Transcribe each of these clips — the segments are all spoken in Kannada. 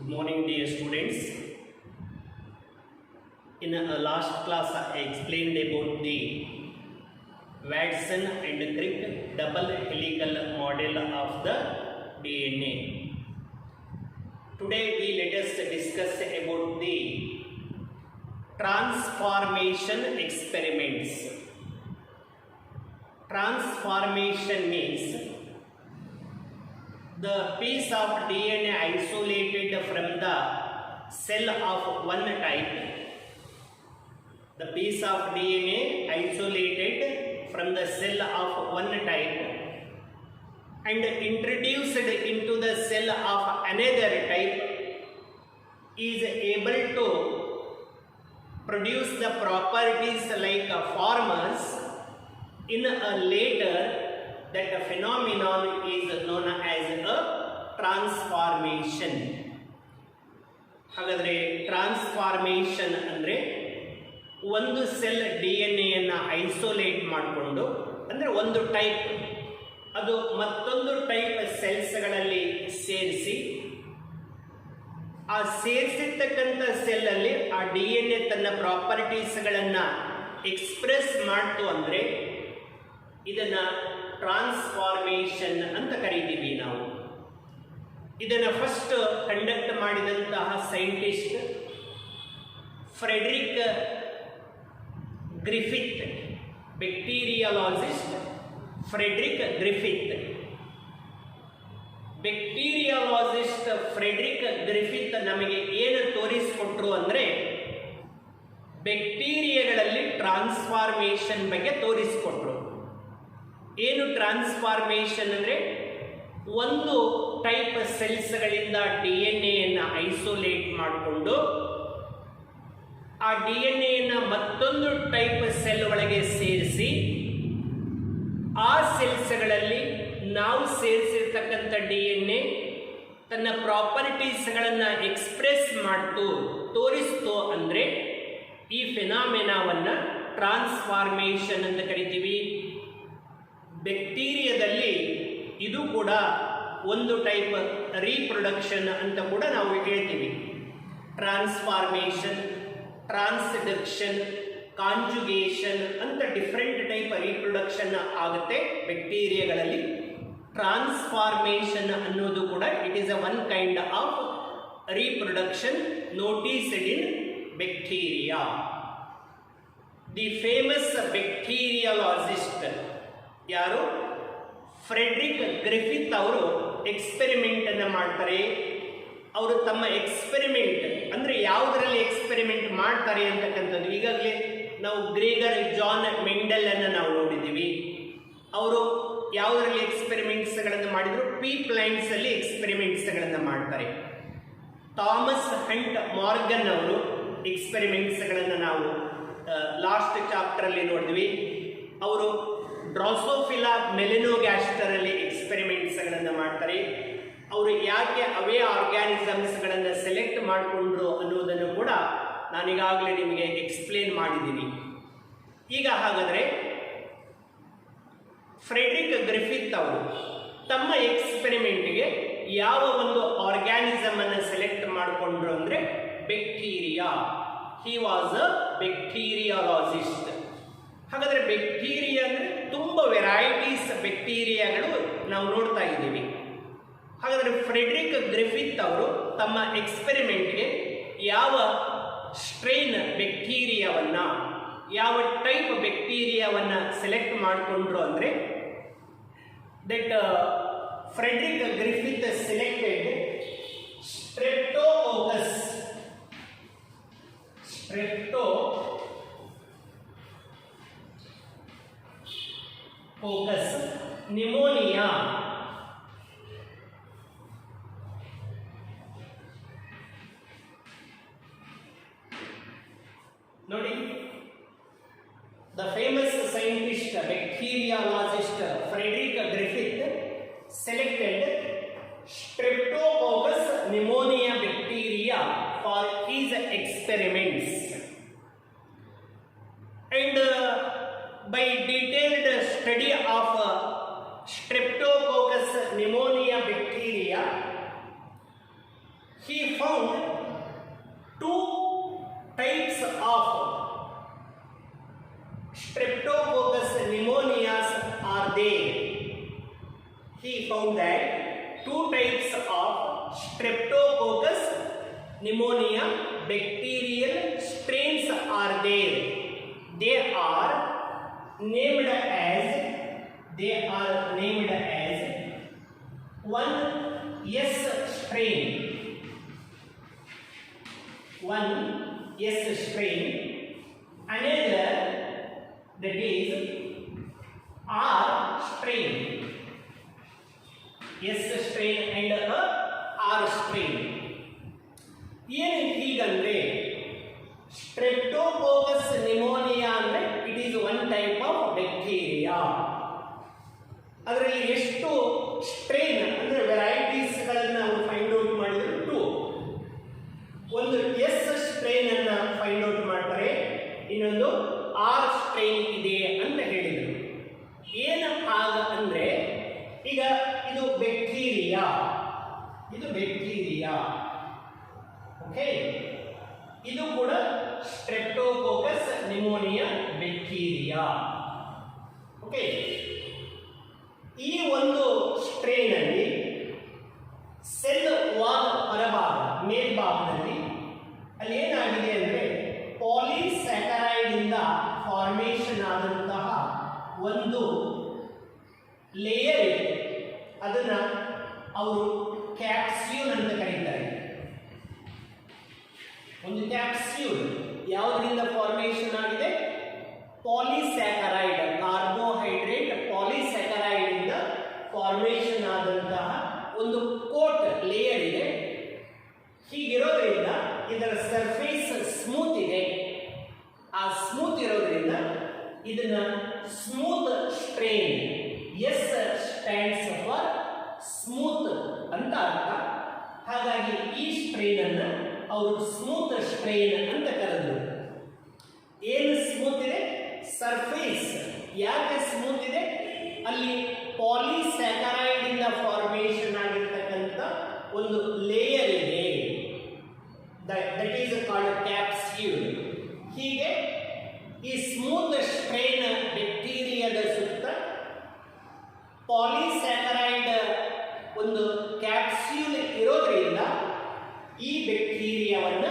Good morning, dear students. In a last class, I explained about the Watson and Crick double helical model of the DNA. Today, let us discuss about the transformation experiments. Transformation means the piece of DNA isolated from the cell of one type. The piece of DNA isolated from the cell of one type and introduced into the cell of another type is able to produce the properties like formers in a later. That phenomenon is known as a transformation. ಹಾಗಾದರೆ ಟ್ರಾನ್ಸ್ಫಾರ್ಮೇಷನ್ ಅಂದರೆ ಒಂದು ಸೆಲ್ ಡಿ ಎನ್ ಎಯನ್ನು ಐಸೋಲೇಟ್ ಮಾಡಿಕೊಂಡು, ಅಂದರೆ ಒಂದು ಟೈಪ್ ಅದು ಮತ್ತೊಂದು ಟೈಪ್ ಸೆಲ್ಸ್ಗಳಲ್ಲಿ ಸೇರಿಸಿ, ಆ ಸೇರಿಸಿರ್ತಕ್ಕಂಥ ಸೆಲ್ಲಲ್ಲಿ ಆ ಡಿ ಎನ್ ಎ ತನ್ನ ಪ್ರಾಪರ್ಟೀಸ್ಗಳನ್ನು ಎಕ್ಸ್ಪ್ರೆಸ್ ಮಾಡ್ತು ಅಂದರೆ ಇದನ್ನು ಟ್ರಾನ್ಸ್ಫಾರ್ಮೇಷನ್ ಅಂತ ಕರೀತೀವಿ ನಾವು. ಇದನ್ನು ಫಸ್ಟ್ ಕಂಡಕ್ಟ್ ಮಾಡಿದಂತಹ scientist Frederick Griffith, bacteriologist Frederick Griffith. Bacteriologist Frederick Griffith ನಮಗೆ ಏನು ತೋರಿಸಿಕೊಟ್ರು ಅಂದರೆ ಬ್ಯಾಕ್ಟೀರಿಯಾಗಳಲ್ಲಿ ಟ್ರಾನ್ಸ್ಫಾರ್ಮೇಷನ್ ಬಗ್ಗೆ ತೋರಿಸಿಕೊಟ್ರು. ಏನು ಟ್ರಾನ್ಸ್ಫಾರ್ಮೇಷನ್ ಅಂದರೆ ಒಂದು ಟೈಪ್ ಸೆಲ್ಸ್ಗಳಿಂದ ಡಿ ಎನ್ ಎಯನ್ನು ಐಸೋಲೇಟ್ ಮಾಡಿಕೊಂಡು ಆ ಡಿ ಎನ್ ಎಯನ್ನು ಮತ್ತೊಂದು ಟೈಪ್ ಸೆಲ್ ಒಳಗೆ ಸೇರಿಸಿ ಆ ಸೆಲ್ಸ್ಗಳಲ್ಲಿ ನಾವು ಸೇರಿಸಿರ್ತಕ್ಕಂಥ ಡಿ ಎನ್ ಎ ತನ್ನ ಪ್ರಾಪರ್ಟೀಸ್ಗಳನ್ನು ಎಕ್ಸ್ಪ್ರೆಸ್ ಮಾಡ್ತು, ತೋರಿಸ್ತು ಅಂದರೆ ಈ ಫಿನಾಮಿನಾವನ್ನು ಟ್ರಾನ್ಸ್ಫಾರ್ಮೇಷನ್ ಅಂತ ಕರಿತೀವಿ. ಬ್ಯಾಕ್ಟೀರಿಯಾದಲ್ಲಿ ಇದು ಕೂಡ ಒಂದು ಟೈಪ್ ರೀಪ್ರೊಡಕ್ಷನ್ ಅಂತ ಕೂಡ ನಾವು ಹೇಳ್ತೀವಿ. ಟ್ರಾನ್ಸ್ಫಾರ್ಮೇಷನ್, ಟ್ರಾನ್ಸ್ಡಕ್ಷನ್, ಕಾಂಜುಗೇಷನ್ ಅಂತ ಡಿಫ್ರೆಂಟ್ ಟೈಪ್ ರೀಪ್ರೊಡಕ್ಷನ್ ಆಗುತ್ತೆ ಬ್ಯಾಕ್ಟೀರಿಯಾಗಳಲ್ಲಿ. ಟ್ರಾನ್ಸ್ಫಾರ್ಮೇಷನ್ ಅನ್ನೋದು ಕೂಡ it is a one kind of reproduction noticed in bacteria. The famous bacteriologist ಯಾರು? ಫ್ರೆಡ್ರಿಕ್ ಗ್ರಿಫಿತ್ ಅವರು ಎಕ್ಸ್ಪೆರಿಮೆಂಟ್ ಅನ್ನು ಮಾಡ್ತಾರೆ. ಅವರು ತಮ್ಮ ಎಕ್ಸ್ಪೆರಿಮೆಂಟ್ ಅಂದರೆ ಯಾವುದರಲ್ಲಿ ಎಕ್ಸ್ಪೆರಿಮೆಂಟ್ ಮಾಡ್ತಾರೆ ಅಂತಕ್ಕಂಥದ್ದು ಈಗಾಗಲೇ ನಾವು ಗ್ರೇಗರ್ ಜಾನ್ ಮೆಂಡೆಲ್ ಅನ್ನು ನಾವು ನೋಡಿದ್ದೀವಿ. ಅವರು ಯಾವುದರಲ್ಲಿ ಎಕ್ಸ್ಪೆರಿಮೆಂಟ್ಸ್ಗಳನ್ನು ಮಾಡಿದ್ರು? ಪೀ ಪ್ಲಾಂಟ್ಸ್ ಅಲ್ಲಿ ಎಕ್ಸ್ಪೆರಿಮೆಂಟ್ಸ್ಗಳನ್ನು ಮಾಡ್ತಾರೆ. ಥಾಮಸ್ ಹಂಟ್ ಮಾರ್ಗನ್ ಅವರು ಎಕ್ಸ್ಪೆರಿಮೆಂಟ್ಸ್ಗಳನ್ನು ನಾವು ಲಾಸ್ಟ್ ಚಾಪ್ಟರ್ ಅಲ್ಲಿ ನೋಡಿದ್ವಿ. ಅವರು ಡ್ರಾಸೋಫಿಲಾ ಮೆಲಿನೋಗ್ಯಾಸ್ಟರ್ ಅಲ್ಲಿ ಎಕ್ಸ್ಪೆರಿಮೆಂಟ್ಸ್ಗಳನ್ನು ಮಾಡ್ತಾರೆ. ಅವರು ಯಾಕೆ ಅವೇ ಆರ್ಗ್ಯಾನಿಸಮ್ಸ್ಗಳನ್ನು ಸೆಲೆಕ್ಟ್ ಮಾಡಿಕೊಂಡ್ರು ಅನ್ನೋದನ್ನು ಕೂಡ ನಾನೀಗಾಗಲೇ ನಿಮಗೆ ಎಕ್ಸ್ಪ್ಲೇನ್ ಮಾಡಿದ್ದೀನಿ. ಈಗ ಹಾಗಾದರೆ ಫ್ರೆಡ್ರಿಕ್ ಗ್ರಿಫಿತ್ ಅವರು ತಮ್ಮ ಎಕ್ಸ್ಪೆರಿಮೆಂಟ್ಗೆ ಯಾವ ಒಂದು ಆರ್ಗ್ಯಾನಿಸಮ್ ಅನ್ನು ಸೆಲೆಕ್ಟ್ ಮಾಡಿಕೊಂಡ್ರು ಅಂದರೆ bacteria. He was a bacteriologist. ಹಾಗಾದರೆ ಬ್ಯಾಕ್ಟೀರಿಯಾ ಅಂದರೆ ತುಂಬ ವೆರೈಟೀಸ್ ಬ್ಯಾಕ್ಟೀರಿಯಾಗಳು ನಾವು ನೋಡ್ತಾ ಇದ್ದೀವಿ. ಹಾಗಾದರೆ ಫ್ರೆಡ್ರಿಕ್ ಗ್ರಿಫಿತ್ ಅವರು ತಮ್ಮ ಎಕ್ಸ್ಪೆರಿಮೆಂಟ್ಗೆ ಯಾವ ಸ್ಟ್ರೈನ್ ಬ್ಯಾಕ್ಟೀರಿಯಾವನ್ನು, ಯಾವ ಟೈಪ್ ಬ್ಯಾಕ್ಟೀರಿಯಾವನ್ನು ಸೆಲೆಕ್ಟ್ ಮಾಡಿಕೊಂಡ್ರು ಅಂದರೆ that Frederick Griffith selected Streptococcus pneumonia. ನೋಡಿ, the famous scientist bacteriologist Frederick Griffith selected Streptococcus pneumonia bacteria for his experiments, and by detailed study of Streptococcus pneumonia bacteria he found two types of Streptococcus pneumonias are there. He found that two types of Streptococcus pneumonia bacterial strains are there. They are named as one S strain, another that is R strain, S strain and R strain. ಏನು ಹೀಗಂದ್ರೆ ಸ್ಟ್ರೆಪ್ಟೋಕೋಕಸ್ ನಿಮೋನಿಯಾ ಅಂದ್ರೆ it is one type of bacteria. ಅದರಲ್ಲಿ ಎಷ್ಟು ಸ್ಟ್ರೈನ್ ಅಂದ್ರೆ ವೆರೈಟೀಸ್ ಗಳನ್ನ ನಾವು ಫೈಂಡ್ ಔಟ್ ಮಾಡಿದ್ರು ಟು. ಒಂದು ಎಸ್ ಸ್ಟ್ರೈನ್ ಅನ್ನ ಫೈಂಡ್ ಔಟ್ ಮಾಡ್ತಾರೆ, ಇನ್ನೊಂದು ಆರ್ ಸ್ಟ್ರೈನ್ ಇದೆ ಅಂತ ಹೇಳಿದರು. ಏನು ಆಗ ಅಂದ್ರೆ ಈಗ ಇದು ಬ್ಯಾಕ್ಟೀರಿಯಾ, ಓಕೆ, ಇದು ಕೂಡ ಸ್ಟ್ರೆಪ್ಟೋಕೋಕಸ್ ನಿಮೋನಿಯಾ ಬ್ಯಾಕ್ಟೀರಿಯಾ. ಓಕೆ, ಈ ಒಂದು ಸ್ಟ್ರೈನ್ ಅಲ್ಲಿ ಸೆಲ್ ವಾಲ್ ಹೊರಭಾಗ ಮೇಲ್ಭಾಗದಲ್ಲಿ ಅಲ್ಲಿ ಏನಾಗಿದೆ ಅಂದ್ರೆ ಪಾಲಿಸ್ಯಾಕರೈಡ್ ಇಂದ ಫಾರ್ಮೇಷನ್ ಆದಂತಹ ಒಂದು ಲೇಯರ್ ಇದೆ. ಅದನ್ನ ಅವರು ಕ್ಯಾಪ್ಸ್ಯೂಲ್ ಅಂತ ಕರೀತಾರೆ. ಒಂದು ಕ್ಯಾಪ್ಸ್ಯೂಲ್ ಯಾವುದರಿಂದ ಫಾರ್ಮೇಷನ್ ಆಗಿದೆ? ಪಾಲಿಸ್ಯಾಕರೈಡ್, ಕಾರ್ಬೋಹೈಡ್ರೇಟ್ ಪಾಲಿಸ್ಯಾಕರೈಡ್ ಇಂದ ಫಾರ್ಮೇಷನ್ ಆದಂತಹ ಒಂದು ಕೋಟ್ ಲೇಯರ್ ಇದೆ. ಹೀಗಿರೋದ್ರಿಂದ ಇದರ ಸರ್ಫೇಸ್ ಸ್ಮೂತ್ ಇದೆ. ಆ ಸ್ಮೂತ್ ಇರೋದ್ರಿಂದ ಇದನ್ನ smooth strain, S stands for smooth ಅಂತ ಅರ್ಥ. ಹಾಗಾಗಿ ಈ ಸ್ಟ್ರೈನ್ ಅನ್ನ ಅವರು ಸ್ಮೂತ್ ಸ್ಟ್ರೈನ್ ಅಂತ ಕರೆದರು. ಏನು ಸ್ಮೂತ್ ಇದೆ? ಸರ್ಫೇಸ್. ಯಾಕೆ ಸ್ಮೂತ್ ಇದೆ? ಅಲ್ಲಿ ಪಾಲಿಸ್ಯಾಕರೈಡ್ ಇಂದ ಫಾರ್ಮೇಷನ್ ಆಗಿರ್ತಕ್ಕಂಥ ಒಂದು ಲೇಯರ್ ಇದೆ, ದಟ್ ಈಸ್ ಕಾಲ್ಡ್ ಕ್ಯಾಪ್ಸ್ಯೂಲ್. ಹೀಗೆ ಈ ಸ್ಮೂತ್ ಸ್ಟ್ರೈನ್ ಬ್ಯಾಕ್ಟೀರಿಯಾದ ಸುತ್ತ ಪಾಲಿಸ್ಯಾಕರೈಡ್ ಒಂದು ಕ್ಯಾಪ್ಸ್ಯೂಲ್ ಇರೋದ್ರಿಂದ ಈ ಬ್ಯಾಕ್ಟೀರಿಯಾವನ್ನ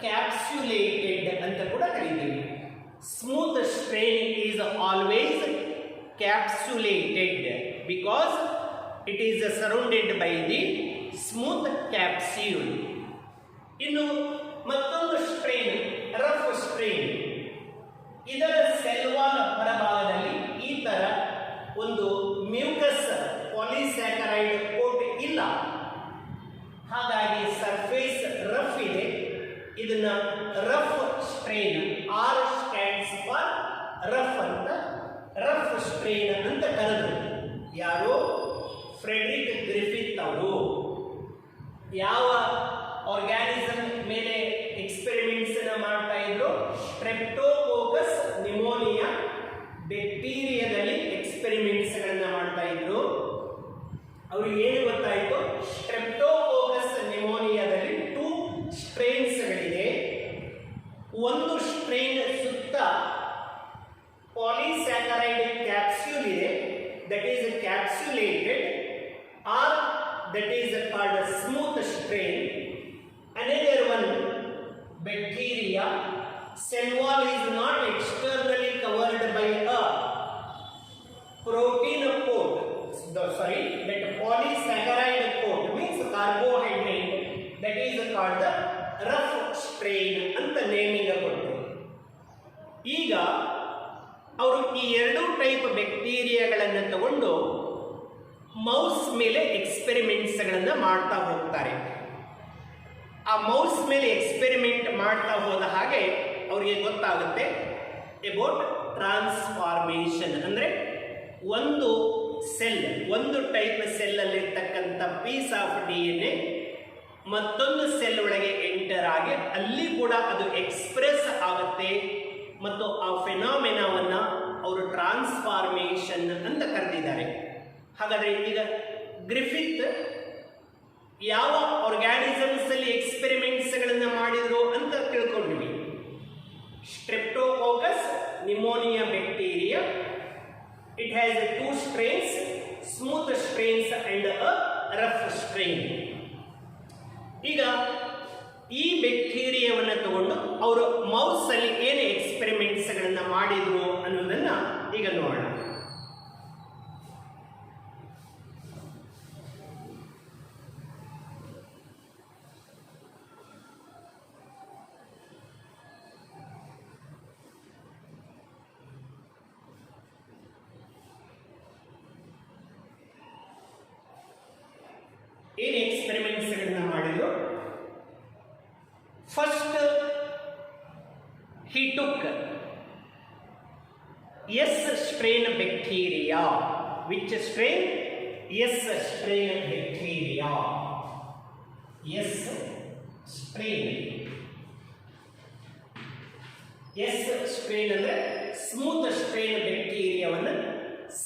ಕ್ಯಾಪ್ಸ್ಯುಲೇಟೆಡ್ ಅಂತ ಕೂಡ ಕರೀತೀವಿ. Smooth strain is always capsulated because it is surrounded by the smooth capsule. ಇನ್ನು ಮತ್ತೊಂದು ಸ್ಟ್ರೈನ್ ರಫ್ ಸ್ಟ್ರೈನ್. ಇದರ ಸೆಲ್ ವಾಲ್ ಹೊರಭಾಗದಲ್ಲಿ ಈ ತರ ಒಂದು ಮ್ಯೂಕಸ್ ಪಾಲಿಸ್ಯಾಕರೈಡ್ ಕೋಟ್ ಇಲ್ಲ. ಹಾಗಾಗಿ ಸರ್ಫೇಸ್ ರಫ್ ಇದೆ. ಇದನ್ನ rough strain, R stands for rough ಅಂತ, ರಫ್ ಸ್ಟ್ರೈನ್ ಅಂತ ಕರೆದರು. ಯಾರು? ಫ್ರೆಡ್ರಿಕ್ ಗ್ರಿಫಿತ್ ಅವರು. ಯಾವ ಆರ್ಗ್ಯಾನಿಸಮ್ ಮೇಲೆ ಎಕ್ಸ್ಪೆರಿಮೆಂಟ್ಸ್ ಮಾಡ್ತಾ ಇದ್ರು? ಸ್ಟ್ರೆಪ್ಟೋಕೋಕಸ್ ನಿಮೋನಿಯಾ ಬ್ಯಾಕ್ಟೀರಿಯಾದಲ್ಲಿ ಎಕ್ಸ್ಪೆರಿಮೆಂಟ್ಸ್ ಗಳನ್ನ ಮಾಡ್ತಾ ಇದ್ರು. ಅವ್ರಿಗೆ ಏನು ಗೊತ್ತಾಯಿತು? ಸ್ಟ್ರೆಪ್ಟೋಕೋಕಸ್ ನಿಮೋನಿಯಾದಲ್ಲಿ ಟೂ ಸ್ಟ್ರೈನ್ಸ್ಗಳಿದೆ. ಒಂದು ಸ್ಟ್ರೈನ್ ಸುತ್ತ ಪಾಲಿಸ್ಯಾಕರೈಡ್ ಕ್ಯಾಪ್ಸ್ಯೂಲ್ ಇದೆ, that is capsulated, or that is called smooth strain. Another one bacteria, cell wall is not externally covered by a protein coat. That polysaccharide coat means carbohydrate, that is called the rough strain ಅಂತ ನೇಮಿಂಗ್ ಕೊಟ್ಟರು. ಈಗ ಅವರು ಈ ಎರಡು ಟೈಪ್ ಬ್ಯಾಕ್ಟೀರಿಯಾಗಳನ್ನು ತಗೊಂಡು ಮೌಸ್ ಮೇಲೆ ಎಕ್ಸ್ಪೆರಿಮೆಂಟ್ಸ್ಗಳನ್ನು ಮಾಡ್ತಾ ಹೋಗ್ತಾರೆ. ಆ ಮೌಸ್ ಮೇಲೆ ಎಕ್ಸ್ಪೆರಿಮೆಂಟ್ ಮಾಡ್ತಾ ಹೋದ ಹಾಗೆ ಅವರಿಗೆ ಗೊತ್ತಾಗುತ್ತೆ ಅಬೌಟ್ ಟ್ರಾನ್ಸ್ಫಾರ್ಮೇಷನ್. ಅಂದರೆ ಒಂದು ಸೆಲ್, ಒಂದು ಟೈಪ್ ಸೆಲ್ಲಲ್ಲಿರ್ತಕ್ಕಂಥ ಪೀಸ್ ಆಫ್ DNA ಮತ್ತೊಂದು ಸೆಲ್ ಒಳಗೆ ಎಂಟರ್ ಆಗಿ ಅಲ್ಲಿ ಕೂಡ ಅದು ಎಕ್ಸ್ಪ್ರೆಸ್ ಆಗುತ್ತೆ ಮತ್ತು ಆ ಫೆನಾಮಿನಾವನ್ನು ಅವರು ಟ್ರಾನ್ಸ್ಫಾರ್ಮೇಷನ್ ಅಂತ ಕರೆದಿದ್ದಾರೆ. ಹಾಗಾದರೆ ಈಗ ಗ್ರಿಫಿತ್ ಯಾವ ಆರ್ಗ್ಯಾನಿಸಮ್ಸ್ ಅಲ್ಲಿ ನಲ್ಲಿ ಎಕ್ಸ್ಪೆರಿಮೆಂಟ್ಸ್ ಗಳನ್ನ ಮಾಡಿದ್ರು ಅಂತ ತಿಳ್ಕೊಂಡ್ವಿ. Streptococcus pneumonia bacteria, it has 2 strains, smooth strains and a rough strain. ಈಗ ಈ ಬ್ಯಾಕ್ಟೀರಿಯಾವನ್ನು ತಗೊಂಡು ಅವರು ಮೌಸ್ ಅಲ್ಲಿ ಏನು ಎಕ್ಸ್ಪೆರಿಮೆಂಟ್ಸ್ ಗಳನ್ನ ಮಾಡಿದ್ರು ಅನ್ನೋದನ್ನ ಈಗ ನೋಡೋಣ. ಏನು ಎಕ್ಸ್ಪೆರಿಮೆಂಟ್ಸ್ ಗಳನ್ನ ಮಾಡಿದ್ರು? First he took S strain bacteria. Which strain? S strain bacteria. S strain. S strain ಅಂದ್ರೆ ಸ್ಮೂತ್ ಸ್ಟ್ರೇನ್ ಬ್ಯಾಕ್ಟೀರಿಯಾವನ್ನು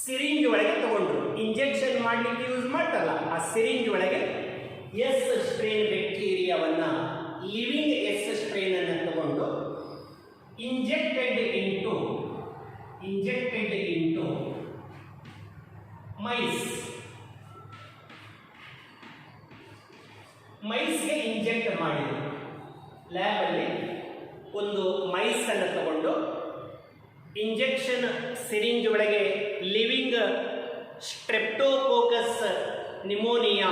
ಸಿರಿಂಜ್ ಒಳಗೆ ತಗೊಂಡ್ರು. ಇಂಜೆಕ್ಷನ್ ಮಾಡಲಿಕ್ಕೆ ಯೂಸ್ ಮಾಡ್ತಲ್ಲ, ಆ ಸಿರಿಂಜ್ ಒಳಗೆ ಎಸ್ ಸ್ಟ್ರೇನ್ ಬ್ಯಾಕ್ಟೀರಿಯಾವನ್ನ, ಲಿವಿಂಗ್ ಎಸ್ ಸ್ಟ್ರೇನ್ ಅನ್ನು ತಗೊಂಡು ಇಂಜೆಕ್ಟೆಡ್ ಇಂಟು ಮೈಸ್ಗೆ ಇಂಜೆಕ್ಟ್ ಮಾಡಿದ್ರು. ಲ್ಯಾಬ್ ಅಲ್ಲಿ ಒಂದು ಮೈಸ್ ಅನ್ನು ತಗೊಂಡು ಇಂಜೆಕ್ಷನ್ ಸಿರಿಂಜ್ ಒಳಗೆ living Streptococcus pneumonia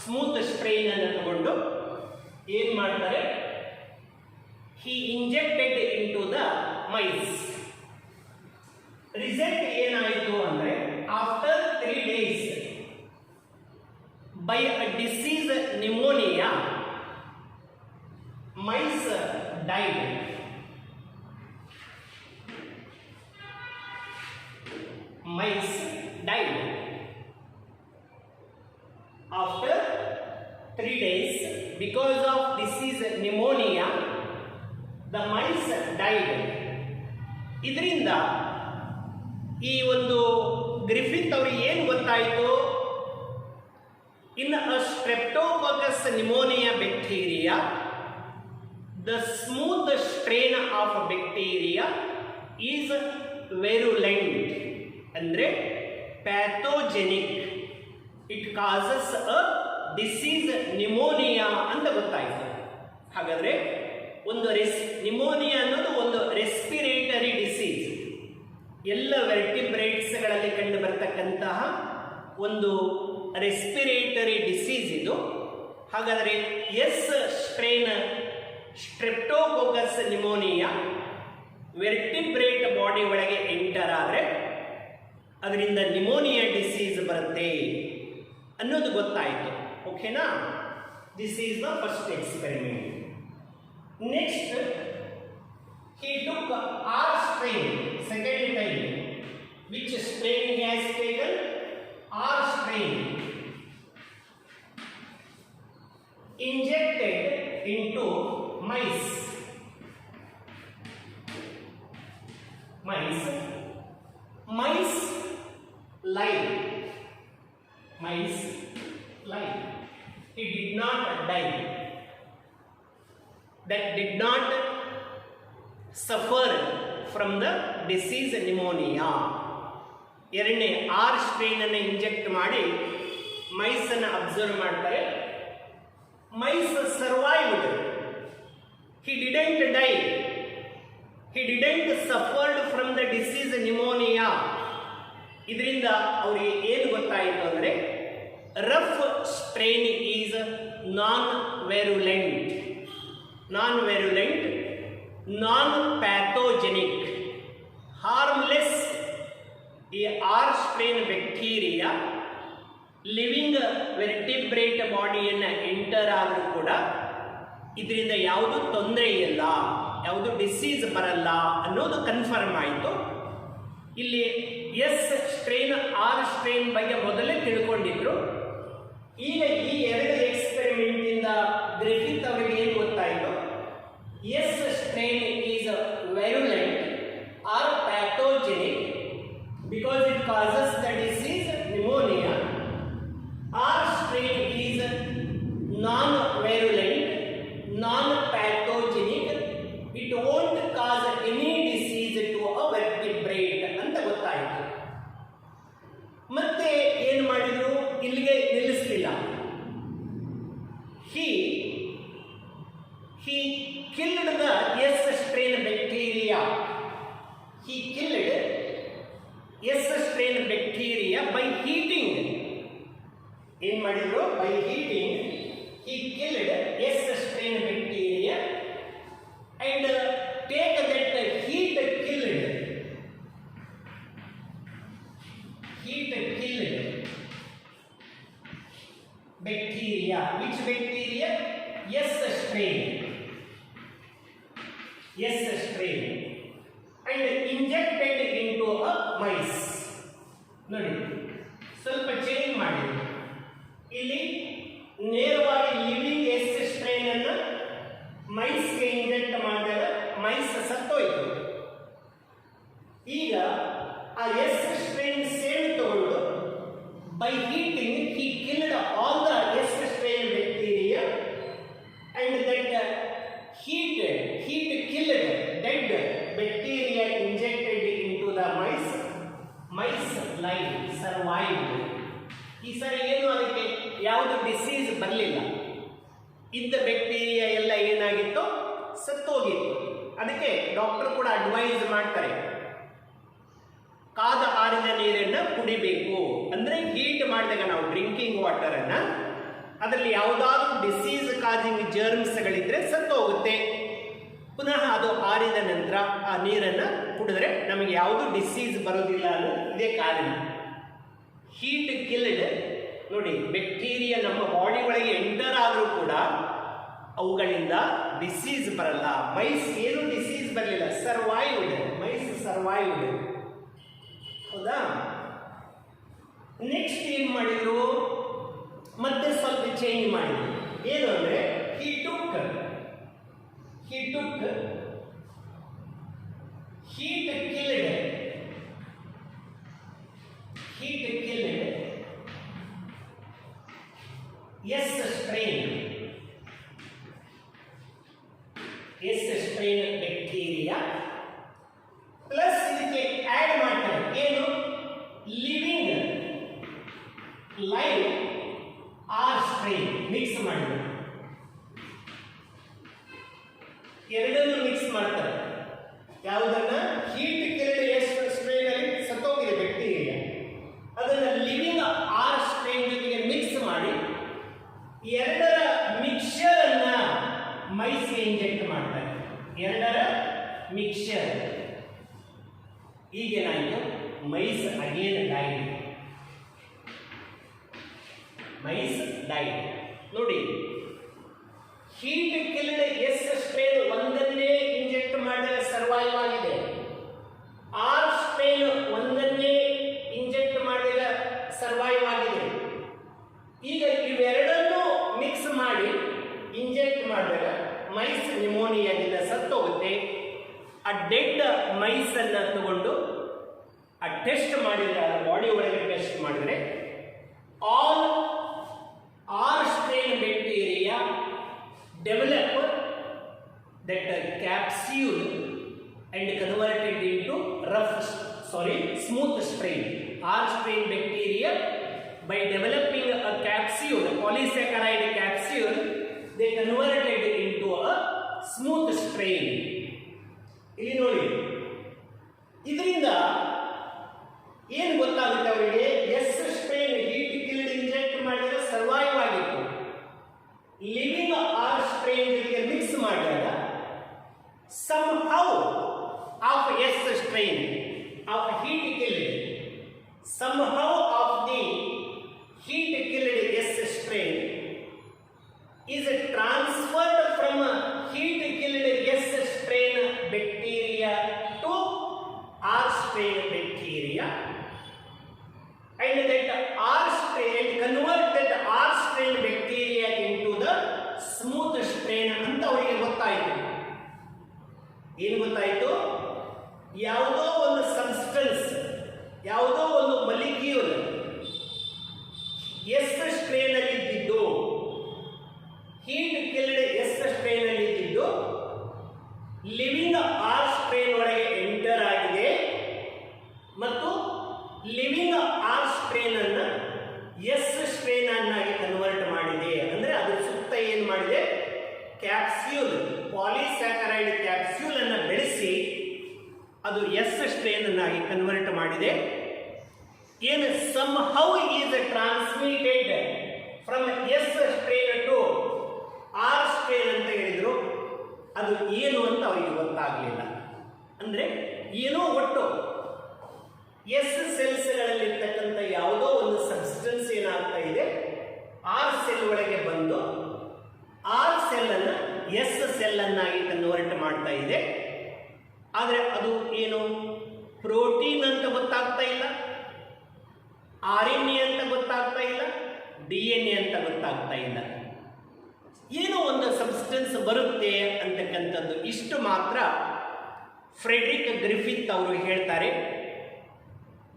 smooth strain ಅನ್ನು ತಗೊಂಡು ಏನ್ ಮಾಡ್ತಾರೆ? he injected into the mice. Result ಏನಾಯಿತು ಅಂದ್ರೆ, after 3 days by a disease pneumonia, mice died. After 3 days, because of disease pneumonia, the mice died. ಇದರಿಂದ ಈ ಒಂದು ಗ್ರಿಫಿತ್ ಅವರಿಗೆ ಏನು ಗೊತ್ತಾಯಿತು? In a Streptococcus pneumonia bacteria, the smooth strain of bacteria is virulent, ಅಂದ್ರೆ pathogenic, it causes a disease pneumonia ಅಂತ ಗೊತ್ತಾಯಿತು. ಹಾಗಾದ್ರೆ ಒಂದು ನಿಮೋನಿಯಾ ಅನ್ನೋದು ಒಂದು ರೆಸ್ಪಿರೇಟರಿ ಡಿಸೀಸ್, ಎಲ್ಲ ವೆರ್ಟಿಬ್ರೇಟ್ಸ್ಗಳಲ್ಲಿ ಕಂಡು ಬರ್ತಕ್ಕಂತಹ ಒಂದು ರೆಸ್ಪಿರೇಟರಿ ಡಿಸೀಸ್ ಇದು. ಹಾಗಾದರೆ ಎಸ್ ಸ್ಟ್ರೇನ್ ಸ್ಟ್ರೆಪ್ಟೋಕೋಕಸ್ ನಿಮೋನಿಯಾ ವೆರ್ಟಿಬ್ರೇಟ್ ಬಾಡಿ ಒಳಗೆ ಎಂಟರ್ ಆದರೆ ಅದರಿಂದ ನಿಮೋನಿಯಾ ಡಿಸೀಸ್ ಬರುತ್ತೆ ಅನ್ನೋದು ಗೊತ್ತಾಯಿತು. ಓಕೆನಾ? This is the first experiment. Next he took R strain, second time. Which strain he has taken? R strain. Injected into mice. Mice live. He did not die. That did not suffer from the disease pneumonia. ಎರಡನೇ ಆರ್ ಸ್ಟ್ರೇನ್ ಅನ್ನು ಇಂಜೆಕ್ಟ್ ಮಾಡಿ ಮೈಸ್ ಅನ್ನು ಅಬ್ಸರ್ವ್ ಮಾಡ್ತಾರೆ. Mice survived. he didn't die. he didn't suffered from the disease pneumonia. ಇದರಿಂದ ಅವರಿಗೆ ಏನು ಗೊತ್ತಾಯಿತು ಅಂದರೆ, rough strain is non-virulent, non-pathogenic, harmless. ಈ R strain bacteria living vertebrate ಬಾಡಿಯನ್ನು ಎಂಟರ್ ಆದರೂ ಕೂಡ ಇದರಿಂದ ಯಾವುದು ತೊಂದರೆ ಇಲ್ಲ, ಯಾವುದು ಡಿಸೀಸ್ ಬರಲ್ಲ ಅನ್ನೋದು ಕನ್ಫರ್ಮ್ ಆಯಿತು. ಇಲ್ಲಿ ಎಸ್ ಸ್ಟ್ರೇನ್ ಆರ್ ಸ್ಟ್ರೇನ್ ಬಗ್ಗೆ ಮೊದಲೇ ತಿಳ್ಕೊಂಡಿದ್ರು. ಈಗ ಈ ಎರಡು ಎಕ್ಸ್ಪೆರಿಮೆಂಟ್ ಇಂದ ಗ್ರಿಫಿತ್ ಅವರಿಗೆ ಏನು ಗೊತ್ತಾಯಿತು? S strain is virulent or pathogenic because it causes the disease pneumonia. R strain is non-virulent he killed the S strain bacteria. He killed S strain bacteria by heating. ಏನ್ ಮಾಡಿದ್ರು? By heating, he killed S strain bacteria and take that heat killed bacteria. Which bacteria? S strain. And injected into a mice. ನೋಡಿ, ಸ್ವಲ್ಪ ಚೇಂಜ್ ಮಾಡಿ. ಇಲ್ಲಿ ನೇರವಾಗಿ ಲಿವಿಂಗ್ ಎಸ್ ಸ್ಟ್ರೈನ್ ಅನ್ನು ಮೈಸ್ಗೆ ಇಂಜೆಕ್ಟ್ ಮಾಡಿದಾಗ ಮೈಸ್ ಸತ್ತೋಯ್ತು. ಈಗ ಆ ಎಸ್ ಸ್ಟ್ರೈನ್ ಸೇಮ್ ತಗೊಂಡು by heating he killed all the S strain bacteria and that heat killed dead bacteria injected into the mice life survived. ಈ ಸರಿ ಏನು ಅದಕ್ಕೆ ಯಾವುದು ಡಿಸೀಸ್ ಬರಲಿಲ್ಲ. ಇದ್ದ ಬ್ಯಾಕ್ಟೀರಿಯಾ ಎಲ್ಲ ಏನಾಗಿತ್ತು? ಸತ್ತೋಗಿತ್ತು. ಅದಕ್ಕೆ ಡಾಕ್ಟರ್ ಕೂಡ ಅಡ್ವೈಸ್ ಮಾಡ್ತಾರೆ, ಕಾದ ಆರಿದ ನೀರನ್ನು ಕುಡಿಬೇಕು. ಅಂದ್ರೆ ಹೀಟ್ ಮಾಡಿದಾಗ ನಾವು ಡ್ರಿಂಕಿಂಗ್ ವಾಟರ್ ಅನ್ನ ಅದರಲ್ಲಿ ಯಾವುದಾದ್ರೂ ಡಿಸೀಸ್ ಕಾಸಿಂಗ್ ಜರ್ಮ್ಸ್ಗಳಿದ್ರೆ ಸತ್ತು ಹೋಗುತ್ತೆ. ಪುನಃ ಅದು ಆರಿದ ನಂತರ ಆ ನೀರನ್ನು ಕುಡಿದ್ರೆ ನಮಗೆ ಯಾವುದು ಡಿಸೀಸ್ ಬರೋದಿಲ್ಲ ಅನ್ನೋದು ಇದೇ ಕಾರಣ. Heat killed. ನೋಡಿ, ಬ್ಯಾಕ್ಟೀರಿಯಾ ನಮ್ಮ ಬಾಡಿ ಒಳಗೆ ಎಂಟರ್ ಆದರೂ ಕೂಡ ಅವುಗಳಿಂದ ಡಿಸೀಸ್ ಬರಲ್ಲ. ಮೈಸ್ ಏನು ಡಿಸೀಸ್ ಬರಲಿಲ್ಲ, ಸರ್ವೈವ್ಡ್. Mice survived. ಹೌದಾ? ನೆಕ್ಸ್ಟ್ ಏನ್ ಮಾಡಿದ್ರು? ಮತ್ತೆ ಸ್ವಲ್ಪ ಚೇಂಜ್ ಮಾಡಿದ್ರು. ಏನು ಅಂದ್ರೆ he took heat killed S strain bacteria plus ಇದಕ್ಕೆ ಆಡ್ ಮಾಡ್ತಾರೆ ಏನು? Living live R strain mix ಮಾಡಿದ್ರು. ಎರಡನ್ನು ಮಿಕ್ಸ್ ಮಾಡ್ತಾರೆ. ಯಾವುದನ್ನ? ಹೀಟ್ ಕಿಲ್ಡ್ ಎಸ್ ಸ್ಟ್ರೈನ್ ಅಲ್ಲಿ ಸತ್ತೋಗಿದೆ ಬ್ಯಾಕ್ಟೀರಿಯಾ, ಅದನ್ನ ಲಿವಿಂಗ್ ಆರ್ ಸ್ಟ್ರೈನ್ ಜೊತೆಗೆ ಮಿಕ್ಸ್ ಮಾಡಿ ಎರಡರ ಮಿಕ್ಸ್ಚರ್ ಅನ್ನ ಮೈಸ್ಗೆ ಇಂಜೆಕ್ಟ್ ಮಾಡ್ತಾರೆ. ಎರಡರ ಮಿಕ್ಸ್ಚರ್. ಈಗೇನಾಯಿತು? Mice again died. ನೋಡಿ, ಹೀಟ್ ಕಿಲ್ಡ್ ಎಸ್ ಸ್ಟ್ರೈನ್ ಒಂದನ್ನೇ ಇಂಜೆಕ್ಟ್ ಮಾಡಿದಾಗ ಸರ್ವೈವ್ ಆಗಿದೆ. ಆರ್ ಸ್ಟ್ರೈನ್ ಒಂದನ್ನೇ ಇಂಜೆಕ್ಟ್ ಮಾಡಿದಾಗ ಸರ್ವೈವ್ ಆಗಿದೆ. ಈಗ ಇವೆರಡನ್ನೂ ಮಿಕ್ಸ್ ಮಾಡಿ ಇಂಜೆಕ್ಟ್ ಮಾಡಿದಾಗ ಮೈಸ್ ನ್ಯೂಮೋನಿಯಾದಿಂದ ಸತ್ತೋಗುತ್ತೆ. ಆ ಡೆಡ್ ಮೈಸ್ ಅನ್ನ ತಗೊಂಡು ಆ ಟೆಸ್ಟ್ ಮಾಡಿದ್ರೆ, ಬಾಡಿ ಒಳಗೆ ಟೆಸ್ಟ್ ಮಾಡಿದ್ರೆ all are strain bacteria develop that capsule and converted into smooth strain. R strain bacteria, by developing a capsule, polysaccharide capsule, they converted into a smooth strain. ಇಲ್ಲಿ ನೋಡಿ, ಇದರಿಂದ ಏನು ಗೊತ್ತಾಗುತ್ತೆ ಅವರಿಗೆ? S strain heat killed inject ಮಾಡಿದ್ರೆ ಸರ್ವೈವ್ ಆಗಿತ್ತು. ಲಿವಿಂಗ್ ಆರ್ ಸ್ಟ್ರೈನ್ ಜೊತೆಗೆ ಮಿಕ್ಸ್ ಮಾಡಿದಾಗ somehow of S strain of heat killed, somehow of the heat killed S strain is transferred from heat killed S strain bacteria to R strain bacteria, and that R strain convert that R strain bacteria into the smooth strain ಅಂತ ಅವರಿಗೆ ಗೊತ್ತಾಯಿತು. ಏನು ಗೊತ್ತಾಯಿತು? ಯಾವುದೋ ಒಂದು ಸಬ್ಸ್ಟೆನ್ಸ್, ಯಾವುದೋ ಒಂದು ಮಾಲಿಕ್ಯೂಲ್ ಎಸ್ ಸ್ಟ್ರೈನ್ ಅಲ್ಲಿ ಇದ್ದಿದ್ದು, ಹೀಟ್ ಕಿಲ್ಡ್ ಎಸ್ ಸ್ಟ್ರೈನ್ ಅಲ್ಲಿ ಇದ್ದಿದ್ದು ಲಿವಿಂಗ್ ಆರ್ ಸ್ಟ್ರೈನ್ ಒಳಗೆ ಎಂಟರ್ ಆಗಿದೆ ಮತ್ತು ಲಿವಿಂಗ್ ಆರ್ ಸ್ಟ್ರೈನ್ ಅನ್ನ ಎಸ್ ಸ್ಟ್ರೈನ್ ಅನ್ನಾಗಿ ಕನ್ವರ್ಟ್ ಮಾಡಿದೆ. ಅಂದ್ರೆ ಅದ್ರ ಸುತ್ತ ಏನ್ ಕ್ಯಾಪ್ಸ್ಯೂಲ್, ಪಾಲಿಸ್ಯಾಕರೈಡ್ ಕ್ಯಾಪ್ಸ್ಯೂಲ್ ಅನ್ನು ಬೆಳೆಸಿ ಅದು ಎಸ್ ಸ್ಟ್ರೇನ್ ಅನ್ನಾಗಿ ಕನ್ವರ್ಟ್ ಮಾಡಿದೆ. ಏನು somehow is transmitted from S strain to R strain ಅಂತ ಹೇಳಿದ್ರು. ಅದು ಏನು ಅಂತ ಅವರಿಗೆ ಗೊತ್ತಾಗಲಿಲ್ಲ. ಅಂದರೆ ಏನೋ ಒಟ್ಟು ಎಸ್ ಸೆಲ್ಸ್ಗಳಲ್ಲಿರ್ತಕ್ಕಂಥ ಯಾವುದೋ ಒಂದು ಸಬ್ಸ್ಟೆನ್ಸ್ ಏನಾಗ್ತಾ ಇದೆ ಆರ್ ಸೆಲ್ ಒಳಗೆ ಬಂದು ಆರ್ ಸೆಲ್ ಅನ್ನು ಎಸ್ ಸೆಲ್ ಅನ್ನಾಗಿ ಕನ್ವರ್ಟ್ ಮಾಡ್ತಾ ಇದೆ. ಆದರೆ ಅದು ಏನು ಪ್ರೋಟೀನ್ ಅಂತ ಗೊತ್ತಾಗ್ತಾ ಇಲ್ಲ, RNA ಅಂತ ಗೊತ್ತಾಗ್ತಾ ಇಲ್ಲ, DNA ಅಂತ ಗೊತ್ತಾಗ್ತಾ ಇಲ್ಲ. ಏನೋ ಒಂದು ಸಬ್ಸ್ಟೆನ್ಸ್ ಬರುತ್ತೆ ಅಂತಕ್ಕಂಥದ್ದು ಇಷ್ಟು ಮಾತ್ರ ಫ್ರೆಡ್ರಿಕ್ ಗ್ರಿಫಿತ್ ಅವರು ಹೇಳ್ತಾರೆ.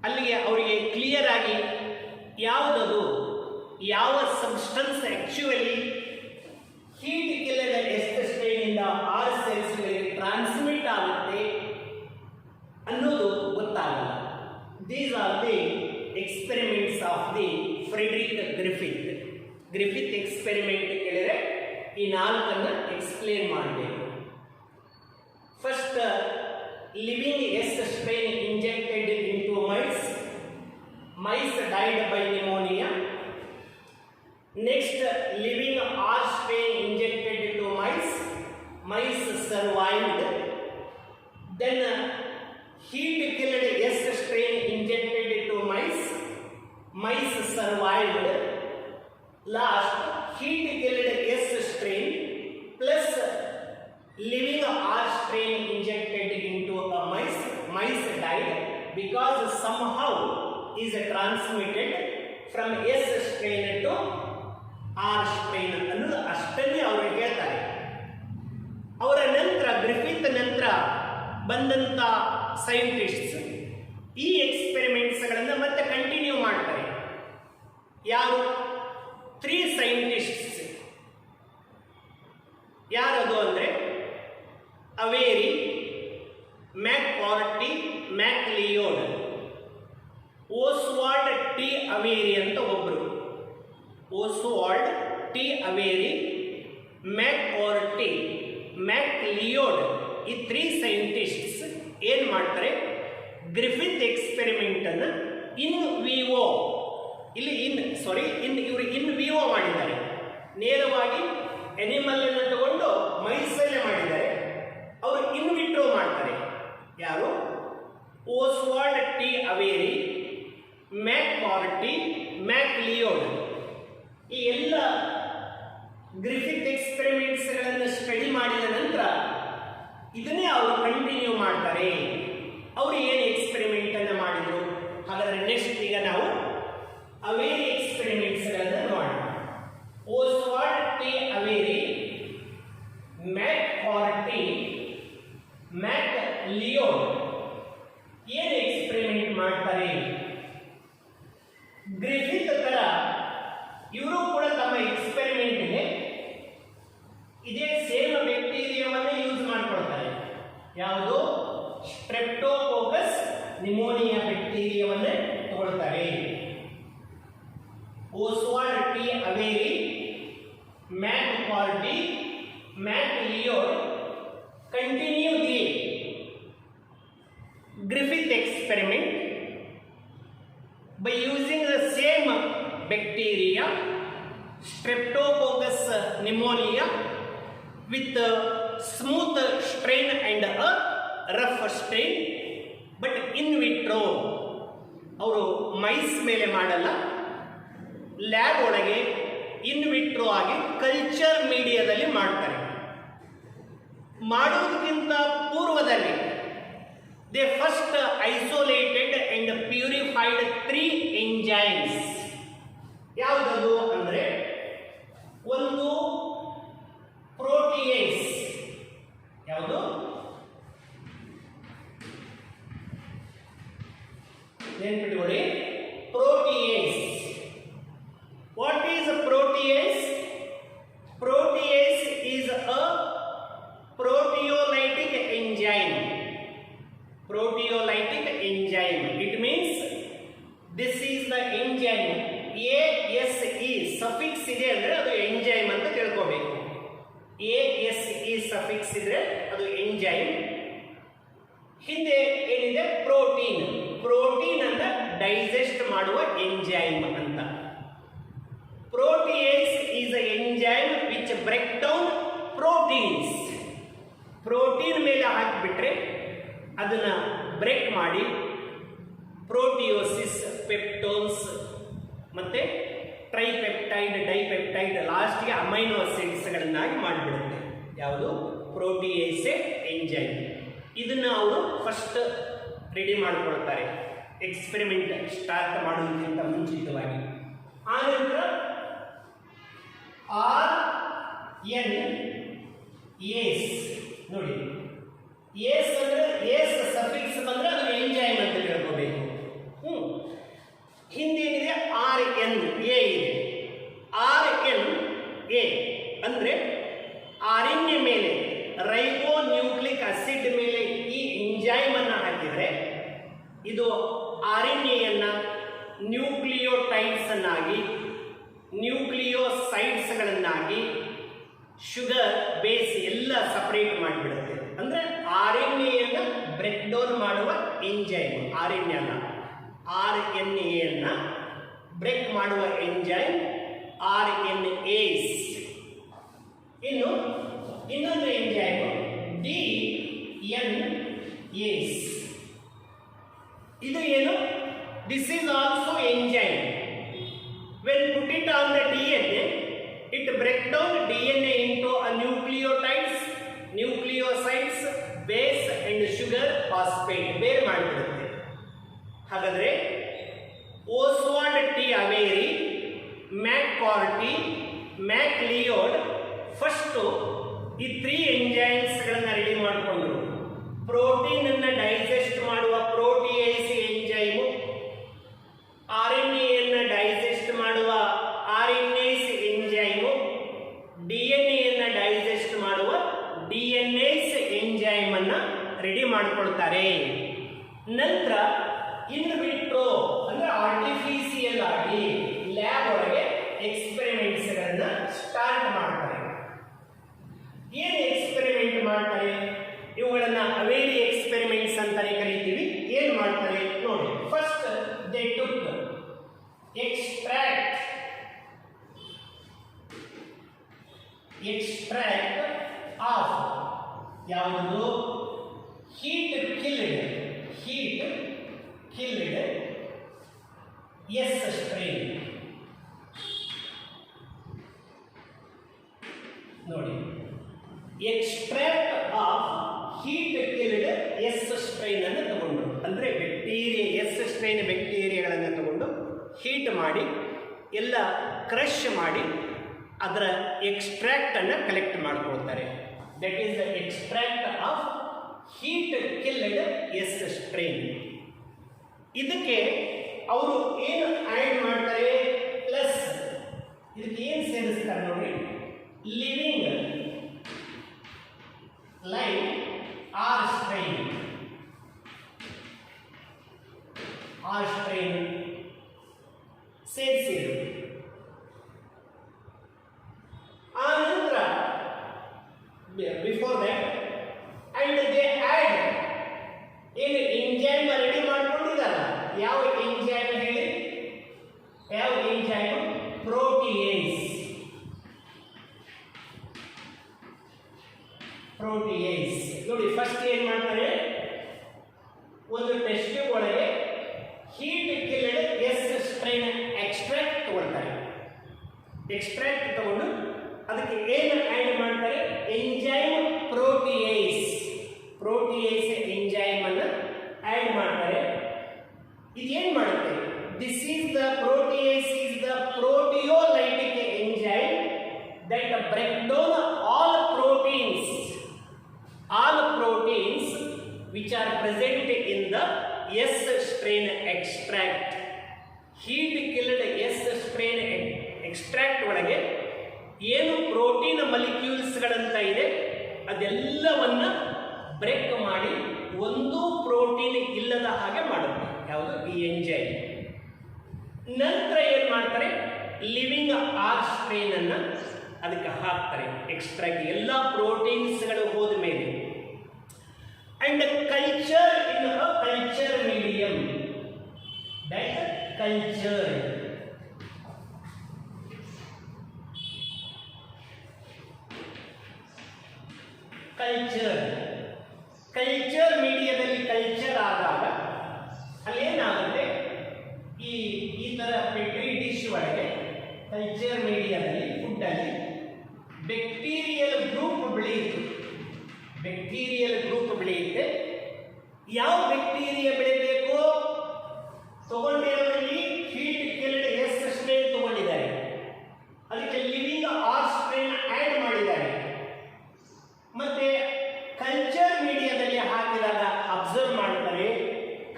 ಅಲ್ಲಿಗೆ ಅವರಿಗೆ ಕ್ಲಿಯರ್ ಆಗಿ ಯಾವುದದು ಯಾವ ಸಬ್ಸ್ಟೆನ್ಸ್ ಆಕ್ಚುಯಲಿ ಹೀಟ್ ಕಿಲ್ಲದ ಎಸ್ ಸ್ಟ್ರೇನಿಂದ ಆರ್ ಸೆಲ್ಸ್ಗಳಿಗೆ ಟ್ರಾನ್ಸ್ಮಿಟ್ ಆಗುತ್ತೆ ಅನ್ನೋದು ಗೊತ್ತಾಗಲ್ಲ. These are the experiments of the Frederick Griffith. Griffith experiment ಕೇಳಿದರೆ ಈ ನಾಲ್ಕನ್ನು ಎಕ್ಸ್ಪ್ಲೇನ್ ಮಾಡಬೇಕು. First, living S strain injected into mice. Mice died by pneumonia. Next, living R strain injected into mice. Mice survived. Then, heat killed S strain injected into mice. Mice survived. Last, heat killed S strain plus living R strain injected into a mice. Mice died because somehow is transmitted from S strain to R strain ಅನ್ನೋದು ಅಷ್ಟನ್ನೇ ಅವರು ಹೇಳ್ತಾರೆ. ಅವರ ನಂತರ ಗ್ರಿಫಿತ್ ನಂತರ ಬಂದಂಥ ಸೈಂಟಿಸ್ಟ್ಸ್ ಈ ಎಕ್ಸ್ಪೆರಿಮೆಂಟ್ಸ್ಗಳನ್ನು ಮತ್ತೆ ಕಂಟಿನ್ಯೂ ಮಾಡ್ತಾರೆ. ಯಾರು? 3 ಸೈಂಟಿಸ್ಟ್ಸ್. ಯಾರದು ಅಂದರೆ ಅವೇರಿ, ಮ್ಯಾಕ್ಕಾರ್ಟಿ, ಮ್ಯಾಕ್ಲಿಯೋಡ್. ಓಸ್ವಾಲ್ಡ್ ಟಿ ಅವೇರಿ ಅಂತ ಒಬ್ಬರು, Oswald T Avery, McCarty, MacLeod, ಈ 3 ಸೈಂಟಿಸ್ಟ್ಸ್ ಏನು ಮಾಡ್ತಾರೆ, ಗ್ರಿಫಿತ್ ಎಕ್ಸ್ಪೆರಿಮೆಂಟ್ ಅನ್ನು ಇನ್ ವಿವೋ, ಇಲ್ಲಿ ಇವರು ಇನ್ ವಿವೋ ಮಾಡಿದ್ದಾರೆ. ನೇರವಾಗಿ ಎನಿಮಲ್ ಅನ್ನು ತಗೊಂಡು ಮೈಸಲ್ಲೇ ಮಾಡಿದ್ದಾರೆ. ಅವರು ಇನ್ ವಿಟ್ರೋ ಮಾಡ್ತಾರೆ. ಯಾರು? Oswald T Avery, McCarty, MacLeod. ಈ ಎಲ್ಲ ಗ್ರಿಫಿತ್ ಎಕ್ಸ್ಪೆರಿಮೆಂಟ್ಸ್ಗಳನ್ನು ಸ್ಟಡಿ ಮಾಡಿದ ನಂತರ ಇದನ್ನೇ ಅವರು ಕಂಟಿನ್ಯೂ ಮಾಡ್ತಾರೆ. ಅವರು ಏನು ಎಕ್ಸ್ಪೆರಿಮೆಂಟ್ ಅನ್ನು ಮಾಡಿದ್ರು? ಹಾಗಾದರೆ ನೆಕ್ಸ್ಟ್ ಈಗ ನಾವು ಅವೇರಿ ಎಕ್ಸ್ಪೆರಿಮೆಂಟ್ಸ್ಗಳನ್ನು ನೋಡೋಣ. ಓಸ್ವಾಲ್ಡ್ ಟಿ ಅವೇರಿ, ಮ್ಯಾಕ್ಕಾರ್ಟಿ, ಮ್ಯಾಕ್ಲಿಯೋಡ್ ಏನು ಎಕ್ಸ್ಪೆರಿಮೆಂಟ್ ಮಾಡ್ತಾರೆ? ಗ್ರಿಫಿತ್ ತರ ಇವರು ಕೂಡ ತಮ್ಮ ಎಕ್ಸ್ಪೆರಿಮೆಂಟ್ಗೆ ಇದೇ ಸೇಮ್ ಬ್ಯಾಕ್ಟೀರಿಯಾವನ್ನೇ ಯೂಸ್ ಮಾಡ್ಕೊಳ್ತಾರೆ. ಯಾವುದು? ಸ್ಟ್ರೆಪ್ಟೋಕೋಕಸ್ ನಿಮೋನಿಯಾ ಬ್ಯಾಕ್ಟೀರಿಯಾವನ್ನೇ ತಗೊಳ್ತಾರೆ. Oswald T Avery, McCarty, MacLeod continue the Griffith experiment by using the same bacteria, Streptococcus pneumonia, with a smooth strain and a rough strain, but in vitro. ಅವರು ಮೈಸ್ ಮೇಲೆ ಮಾಡಲ್ಲ, ಲ್ಯಾಬ್ ಒಳಗೆ ಇನ್ ವಿಟ್ರೋ ಆಗಿ ಕಲ್ಚರ್ ಮೀಡಿಯಾದಲ್ಲಿ ಮಾಡ್ತಾರೆ. ಮಾಡೋದಕ್ಕಿಂತ ಪೂರ್ವದಲ್ಲಿ they first isolated and purified 3 enzymes. ಯಾವುದದು ಅಂದರೆ ಒಂದು ಪ್ರೋಟಿಯೇಸ್. ಯಾವುದು? ನೆನಪಿಟ್ಕೊಳ್ಳಿ, protease. What is protease? Protease is a proteolytic enzyme. Proteolytic enzyme. It means this is the enzyme. ASE suffix ಇದೆ ಅಂದ್ರೆ ಅದು ಎಂಜೈಮ್ ಅಂತ ತಿಳ್ಕೊಳ್ಳಿ. ASE ಸಫಿಕ್ಸ್ ಇದ್ರೆ ಅದು ಎಂಜೈಮ್. ಹಿಂದೆ ಏನಿದೆ ಪ್ರೋಟೀನ್. ಪ್ರೋಟೀನ್ ಅನ್ನ ಡೈಜೆಸ್ಟ್ ಮಾಡುವ ಎಂಜೈಮ್ ಅಂತ. Protease is a enzyme which break down proteins. Protein ಮೇಲೆ ಹಾಕಿಬಿಟ್ರೆ ಅದನ್ನ ಬ್ರೇಕ್ ಮಾಡಿ ಪ್ರೋಟಿಯೋಸಿಸ್, ಪೆಪ್ಟೋನ್ಸ್ ಮತ್ತೆ ಟ್ರೈಪೆಪ್ಟೈಡ್, ಡೈಪೆಪ್ಟೈಡ್, ಲಾಸ್ಟ್ಗೆ ಅಮೈನೋ ಆಸಿಡ್ಸ್ಗಳನ್ನಾಗಿ ಮಾಡಿಬಿಡುತ್ತೆ. ಯಾವುದು? ಪ್ರೋಟಿಯೇಸೆ ಎಂಜೈಮ್. ಇದನ್ನು ಅವರು ಫಸ್ಟ್ ರೆಡಿ ಮಾಡಿಕೊಳ್ತಾರೆ ಎಕ್ಸ್ಪೆರಿಮೆಂಟ್ ಸ್ಟಾರ್ಟ್ ಮಾಡೋದಕ್ಕಿಂತ ಮುಂಚಿತವಾಗಿ. ಆನಂತರ RNase ನೋಡಿ, ಏಸ್ ಅಂದ್ರೆ ಏಸ್ ಸಫಿಕ್ಸ್ ಬಂದ್ರೆ ಅದು ಎಂಜೈಮ್ ಅಂತ ತಿಳ್ಕೋಬೇಕು. ಹಿಂದೇನಿದೆ RNA ಇದೆ. RNA ಅಂದ್ರೆ RNA ಮೇಲೆ ರೈಬೋ ನ್ಯೂಕ್ಲಿಕ್ ಆಸಿಡ್ ಮೇಲೆ ಈ ಎಂಜೈಮ್ ಅನ್ನು ಹಾಕಿದರೆ ಇದು RNA ಅನ್ನ ನ್ಯೂಕ್ಲಿಯೋಟೈಡ್ಸ್ ಅನ್ನಾಗಿ, ನ್ಯೂಕ್ಲಿಯೋಸೈಡ್ಸ್ಗಳನ್ನಾಗಿ, ಶುಗರ್, ಬೇಸ್ ಎಲ್ಲ ಸಪರೇಟ್ ಮಾಡಿಬಿಡುತ್ತೆ. ಅಂದ್ರೆ RNA ಅನ್ನ ಬ್ರೇಕ್ ಡೌನ್ ಮಾಡುವ ಎಂಜೈಮ್. RNA ಅನ್ನ ಬ್ರೇಕ್ ಮಾಡುವ ಎಂಜೈಮ್ RNase. ಇನ್ನು ಇನ್ನೊಂದು ಎಂಜೈಮ್ DNase. ಇದು ಏನು? This is also enzyme. When put it on the DNA, it break down DNA into a nucleotides, nucleosides, base and sugar phosphate ಬೇರೆ ಮಾಡಿಬಿಡುತ್ತೆ. ಹಾಗಾದ್ರೆ Oswald T Avery, McCarty, ಮ್ಯಾಕ್ಲಿಯೋಡ್ first ಈ 3 ಎಂಜೈಮ್ಸ್ಗಳನ್ನ ರೆಡಿ ಮಾಡಿಕೊಂಡ್ರು. ಪ್ರೋಟೀನ್ ಅನ್ನ ಡೈಜೆಸ್ಟ್ ಮಾಡುವ ಪ್ರೋಟಿಯೇಸ್ ಎಂಜೈಮು, RNA ಅನ್ನ ಡೈಜೆಸ್ಟ್ ಮಾಡುವ RNase ಎಂಜೈಮು, DNA ಅನ್ನ ಡೈಜೆಸ್ಟ್ ಮಾಡುವ DNase ಎಂಜೈಮ್ ಅನ್ನ ರೆಡಿ ಮಾಡಿಕೊಳ್ತಾರೆ. ನಂತರ ಇನ್ ವಿಟ್ರೋ ಅಂದ್ರೆ ಆರ್ಟಿಫಿಷಿಯಲ್ ಆಗಿ ಲ್ಯಾಬ್ ಒಳಗೆ ಎಕ್ಸ್ಪೆರಿಮೆಂಟ್ಸ್ ಗಳನ್ನ ಸ್ಟಾರ್ಟ್ ಮಾಡ್ತಾರೆ. ಏನು ಎಕ್ಸ್ಪೆರಿಮೆಂಟ್ ಮಾಡ್ತಾರೆ? ಇವುಗಳನ್ನ ಅವೇರಿ ಎಕ್ಸ್ಪೆರಿಮೆಂಟ್ಸ್ ಅಂತಾನೆ ಕರಿತೀವಿ. ಏನ್ ಮಾಡ್ತಾರೆ ನೋಡಿ. First they took extract of ಯಾವುದು? heat killed S strain. ನೋಡಿ, extract of heat killed S strain ಅನ್ನು ತಗೊಂಡು, ಅಂದ್ರೆ ಬ್ಯಾಕ್ಟೀರಿಯಾ S strain ಬ್ಯಾಕ್ಟೀರಿಯಾಗಳನ್ನು ತಗೊಂಡು ಹೀಟ್ ಮಾಡಿ ಎಲ್ಲ ಕ್ರಶ್ ಮಾಡಿ ಅದರ ಎಕ್ಸ್ಟ್ರಾಕ್ಟ್ ಅನ್ನು ಕಲೆಕ್ಟ್ ಮಾಡ್ಕೊಳ್ತಾರೆ. That is the extract of heat killed S strain. ಇದಕ್ಕೆ ಅವರು ಏನು ಆ್ಯಡ್ ಮಾಡ್ತಾರೆ? ಪ್ಲಸ್ ಇದಕ್ಕೆ ಏನು ಸೇರಿಸ್ತಾರೆ ನೋಡಿ, ಲಿವಿಂಗ್ ಲೈವ್ ಆರ್ ಸ್ಟ್ರೈನ್ ಸೇರಿಸಿದರು. ಆ ನಂತರ before that and they add ಏನು ಎಂಜೈಮ್ ರೆಡಿ ಮಾಡ್ಕೊಂಡಿದ್ದಾರ. ಯಾವ ಎಂಜೈಮ್ ಹೇಳಿ? ಯಾವ ಎಂಜೈಮ್? ಪ್ರೋಟಿಯೇಸ್. ನೋಡಿ, ಫಸ್ಟ್ ಏನ್ ಮಾಡ್ತಾರೆ? ಒಂದು ಟೆಸ್ಟ್ ಟ್ಯೂಬ್ ಒಳಗೆ heat killed S strain extract ತಗೊಳ್ತಾರೆ. ಎಕ್ಸ್ಟ್ರಾಕ್ಟ್ ತಗೊಂಡು ಅದಕ್ಕೆ ಏನು ಆ್ಯಡ್ ಮಾಡ್ತಾರೆ? ಎಂಜೈಮ್ ಪ್ರೋಟಿಯೇಸ್ ಎಂಜೈಮ್ ಅನ್ನು ಆ್ಯಡ್ ಮಾಡ್ತಾರೆ. ಇದೇನು ಮಾಡುತ್ತೆ? This is the protease is the proteolytic enzyme that break down all proteins which are present in the S strain extract. Heat killed S strain extract ಒಳಗೆ ಏನು ಪ್ರೋಟೀನ್ ಮಾಲಿಕ್ಯೂಲ್ಸ್ಗಳಂತ ಇದೆ ಅದೆಲ್ಲವನ್ನ ಬ್ರೇಕ್ ಮಾಡಿ ಒಂದು ಪ್ರೋಟೀನ್ ಇಲ್ಲದ ಹಾಗೆ ಮಾಡುತ್ತೆ. ಯಾವುದು? ಈ ಎಂಜೈಮ್. ನಂತರ ಏನು ಮಾಡ್ತಾರೆ? ಲಿವಿಂಗ್ ಆರ್ ಸ್ಟ್ರೈನ್ ಅನ್ನ ಅದಕ್ಕೆ ಹಾಕ್ತಾರೆ ಎಕ್ಸ್ಟ್ರಾಕ್ಟ್ ಎಲ್ಲ ಪ್ರೋಟೀನ್ಸ್ಗಳು ಹೋದ ಮೇಲೆ. And culture in a culture medium, that culture culture ಮೀಡಿಯಾದಲ್ಲಿ ಕಲ್ಚರ್ ಆದಾಗ ಅಲ್ಲೇನಾಗುತ್ತೆ, ಈ ತರ ಪೆಟ್ರಿ ಡಿಶ್ ಒಳಗೆ ಕಲ್ಚರ್ ಮೀಡಿಯಾದಲ್ಲಿ ಫುಡ್ ಅಲ್ಲಿ ಬ್ಯಾಕ್ಟೀರಿಯಲ್ ಗ್ರೂಪ್ ಬೆಳೆಯುತ್ತೆ. ಯಾವ ಬ್ಯಾಕ್ಟೀರಿಯಾ ಬೆಳೆಯಬೇಕು? ತಗೊಂಡಿರೋದ್ರಲ್ಲಿ ಹೀಟ್ ಕಿಲ್ಡ್ ಎಸ್ ಸ್ಟ್ರೇನ್ ತಗೊಂಡಿದ್ದಾರೆ, ಅದಕ್ಕೆ ಲಿವಿಂಗ್ ಆರ್ ಸ್ಟ್ರೇನ್ ಆಡ್ ಮಾಡಿದ್ದಾರೆ. ಮತ್ತೆ ಕಲ್ಚರ್ ಮೀಡಿಯಾದಲ್ಲಿ ಹಾಕಿದಾಗ ಅಬ್ಸರ್ವ್ ಮಾಡ್ತಾರೆ,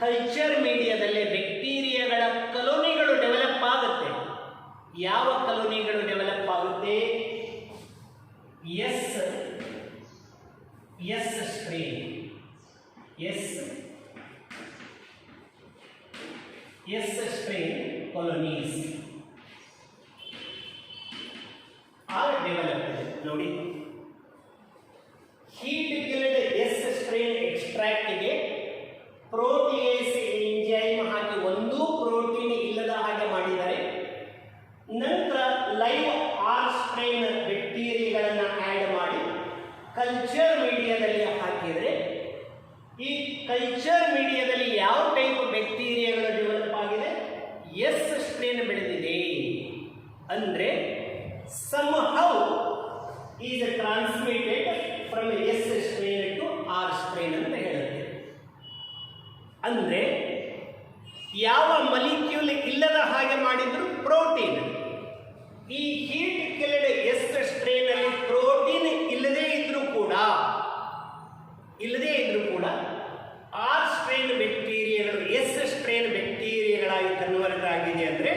ಕಲ್ಚರ್ ಮೀಡಿಯಾದಲ್ಲಿ ಬ್ಯಾಕ್ಟೀರಿಯಾಗಳ ಕಲೋನಿಗಳು ಡೆವಲಪ್ ಆಗುತ್ತೆ. ಯಾವ ಕಲೋನಿಗಳು ಡೆವಲಪ್ ಆಗುತ್ತೆ? S strain, S strain colonies are developed. ನೋಡಿ, ಹೀಟ್ ಕಿಲ್ಡ್ ಎಸ್ ಸ್ಟ್ರೇನ್ ಎಕ್ಸ್ಟ್ರಾಕ್ಟ್ಗೆ ಪ್ರೋಟಿಯೇಸ್ ಎಂಜೈಮ್ ಹಾಕಿ ಒಂದೂ ಪ್ರೋಟೀನ್ ಇಲ್ಲದ ಹಾಗೆ ಮಾಡಿದ್ದಾರೆ. ನಂತರ ಲೈವ್ ಆರ್ ಸ್ಟ್ರೇನ್ ಬ್ಯಾಕ್ಟೀರಿಯಾಗಳನ್ನು ಆಡ್ ಮಾಡಿ ಕಲ್ಚರ್ ಮೀಡಿಯಾದಲ್ಲಿ ಹಾಕಿದರೆ ಈ ಕಲ್ಚರ್ ಮೀಡಿಯಾದಲ್ಲಿ ಯಾವ ಟೈಪ್ ಬ್ಯಾಕ್ಟೀರಿಯಾಗಳು ಡೆವಲಪ್ ಆಗಿದೆ? ಎಸ್ ಸ್ಟ್ರೇನ್ ಬೆಳೆದಿದೆ. ಅಂದ್ರೆ somehow is transmitted from S strain to R strain ಅಂತ ಹೇಳುತ್ತೆ. ಅಂದ್ರೆ ಯಾವ ಮಾಲಿಕ್ಯೂಲ್ ಇಲ್ಲದ ಹಾಗೆ ಮಾಡಿದ್ರು ಪ್ರೋಟೀನ್. ಈ ಹೀಟ್ ಕಿಲ್ಡ್ ಎಸ್ ಸ್ಟ್ರೇನ್ ಅಲ್ಲಿ ಪ್ರೋಟೀನ್ ಇಲ್ಲದೇ ಇದ್ರೂ ಕೂಡ ಆರ್ ಸ್ಟ್ರೇನ್ ಬ್ಯಾಕ್ಟೀರಿಯಾಗಳು ಎಸ್ ಸ್ಟ್ರೇನ್ ಬ್ಯಾಕ್ಟೀರಿಯಾಗಳಾಗಿ ಕನ್ವರ್ಟ್ ಆಗಿದೆ. ಅಂದ್ರೆ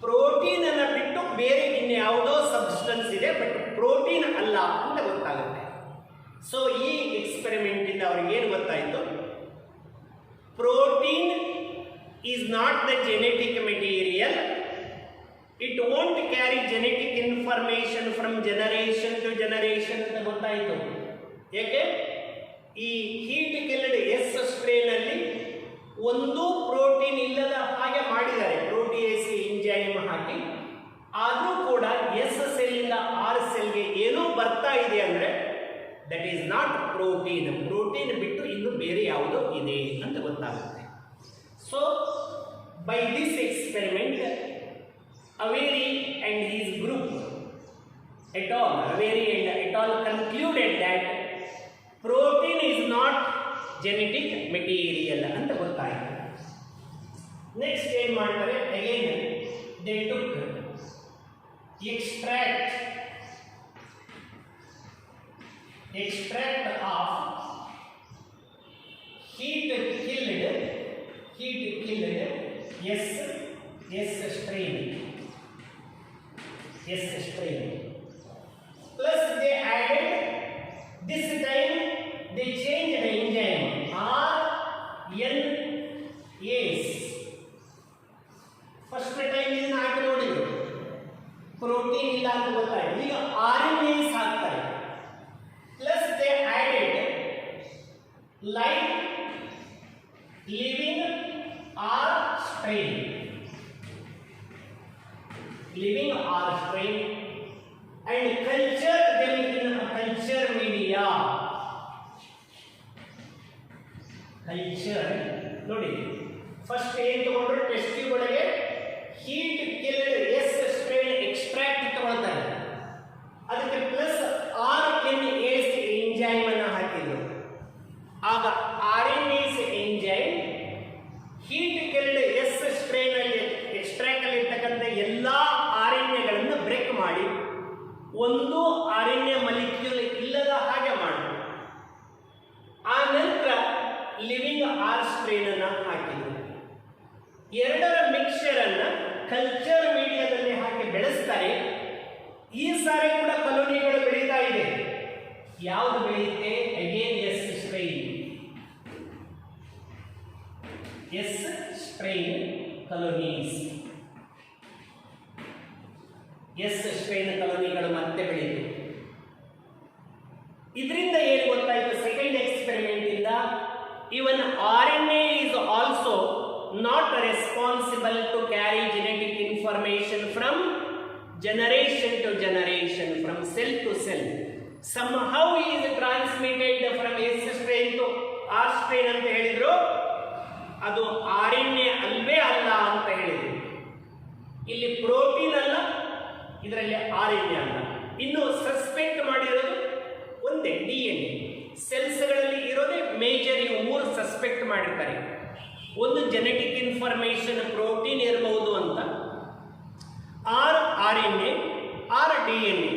ಪ್ರೋಟೀನ್ ಅನ್ನ ಬಿಟ್ಟು ಬೇರೆ ಇನ್ಯಾವುದೋ ಸಬ್ಸ್ಟೆನ್ಸ್ ಇದೆ, ಬಟ್ ಪ್ರೋಟೀನ್ ಅಲ್ಲ ಅಂತ ಗೊತ್ತಾಗುತ್ತೆ. ಸೊ ಈ ಎಕ್ಸ್ಪೆರಿಮೆಂಟ್ ಇಂದ ಅವ್ರಿಗೆ ಏನು ಗೊತ್ತಾಯಿತು? Protein is not the genetic material, it won't carry genetic information from generation to generation ಅಂತ ಗೊತ್ತಾಯಿತು. ಏಕೆ? ಈ ಹೀಟ್ ಕಿಲ್ಡ್ ಎಸ್ ಸ್ಟ್ರೇನ್ ಅಲ್ಲಿ ಒಂದು ಪ್ರೋಟೀನ್ ಇಲ್ಲದ ಹಾಗೆ ಮಾಡಿದ್ದಾರೆ, ಪ್ರೋಟಿಯೇಸ್ ಎಂಜೈಮ್ ಹಾಕಿ. ಆದರೂ ಕೂಡ ಎಸ್ ಸೆಲ್ ಇಂದ ಆರ್ ಸೆಲ್ಗೆ ಏನೋ ಬರ್ತಾ ಇದೆ ಅಂದ್ರೆ that is not protein. Protein ಬಿಟ್ಟು ಇನ್ನು ಬೇರೆ ಯಾವುದೋ ಇದೆ ಅಂತ ಗೊತ್ತಾಗುತ್ತೆ. So by this experiment Avery and his group Avery and et al concluded that protein is not genetic material ಅಂತ ಗೊತ್ತಾಯಿತು. ನೆಕ್ಸ್ಟ್ ಏನು ಮಾಡ್ತಾರೆ? Again they took extract of heat killed S strain plus they added, this time they changed the enzyme RNase. First time ಇದನ್ನ ಹಾಕಿ ನೋಡಿದ್ರು, ಪ್ರೋಟೀನ್ ಇಲ್ಲ ಅಂತ ಗೊತ್ತಾಯ್ತು. ಈಗ RNase ಹಾಕ್ತಾರೆ. Plus they added living R strain and culture them in a culture media. ನೋಡಿ, ಫಸ್ಟ್ ಏನು ತಗೊಂಡ್ರು? ಟೆಸ್ಟ್ ಟ್ಯೂಬ್ ಒಳಗೆ heat killed S strain extract ತಗೊಳ್ತಾರೆ. ಅದಕ್ಕೆ ಪ್ಲಸ್ RNase ಎಂಜೈಮ್ ಅನ್ನು ಹಾಕಿದ್ರು. ಆಗ RNase enzyme heat killed S strain ಅಲ್ಲಿ ಎಕ್ಸ್ಟ್ರಾಕ್ಟ್ ಅಲ್ಲಿ ಇರ್ತಕ್ಕಂಥ ಎಲ್ಲಾ RNAಗಳನ್ನು ಬ್ರೇಕ್ ಮಾಡಿ ಒಂದು RNA ಮಾಲಿಕ್ಯೂಲ್ ಇಲ್ಲದ ಹಾಗೆ ಮಾಡಿ ಆ ನಂತರ ಲಿವಿಂಗ್ ಆರ್ ಸ್ಟ್ರೇನ್ ಅನ್ನು ಹಾಕಿದ್ರು. ಎರಡರ ಮಿಕ್ಸ್ಚರ್ ಅನ್ನ ಕಲ್ಚರ್ ಮೀಡಿಯಾದಲ್ಲಿ ಹಾಕಿ ಬೆಳೆಸ್ತಾರೆ. ಈ ಸಾರಿ ಕೂಡ ಕಲೋನಿಗಳು ಬೆಳೀತಾ ಇದೆ. ಯಾವುದು ಬೆಳೆಯುತ್ತೆ? Again S strain colonies. S strain ಕಾಲೋನಿಗಳು ಮತ್ತೆ ಬೆಳೀತು. ಇದರಿಂದ ಏನು ಗೊತ್ತಾಯಿತು ಸೆಕೆಂಡ್ ಎಕ್ಸ್ಪೆರಿಮೆಂಟ್ ಇಂದ, ಇವನ್ RNA is also not responsible to carry genetic information from generation to generation, from cell to cell. Somehow is transmitted from S strain to R strain ಅಂತ ಹೇಳಿದ್ರು. ಅದು RNA ಅಲ್ವೇ ಅಲ್ಲ ಅಂತ ಹೇಳಿದ್ರು. ಇಲ್ಲಿ ಪ್ರೋಟೀನ್ ಅಲ್ಲ, ಇದರಲ್ಲಿ RNA ಅಲ್ಲ. ಇನ್ನು ಸಸ್ಪೆಕ್ಟ್ ಮಾಡಿರೋದು ಒಂದೇ DNA. ಸೆಲ್ಸ್ಗಳಲ್ಲಿ ಇರೋದೇ ಮೇಜರ್, ಇವು 3 ಸಸ್ಪೆಕ್ಟ್ ಮಾಡಿರ್ತಾರೆ. ಒಂದು ಜೆನೆಟಿಕ್ ಇನ್ಫಾರ್ಮೇಶನ್ ಪ್ರೋಟೀನ್ ಇರಬಹುದು ಅಂತ, ಆರ್ RNA, ಆರ್ DNA.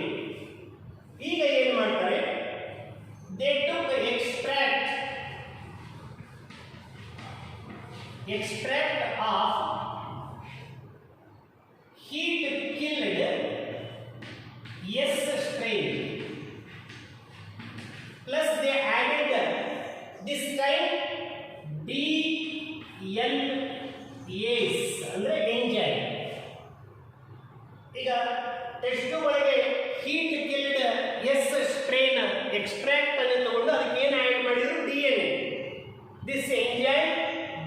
ಈಗ ಏನು ಮಾಡ್ತಾರೆ, they took extract of heat killed S strain, plus they added this time DNase ಅಂದ್ರೆ ಎಂಜೈಮ್. ಈಗ ಟೆಸ್ಟ್ ಒಳಗೆ heat killed S strain extract ಅನ್ನು ತಗೊಂಡು ಅದಕ್ಕೆ ಏನು ಆಡ್ ಮಾಡಿದ್ರು, DNA. This enzyme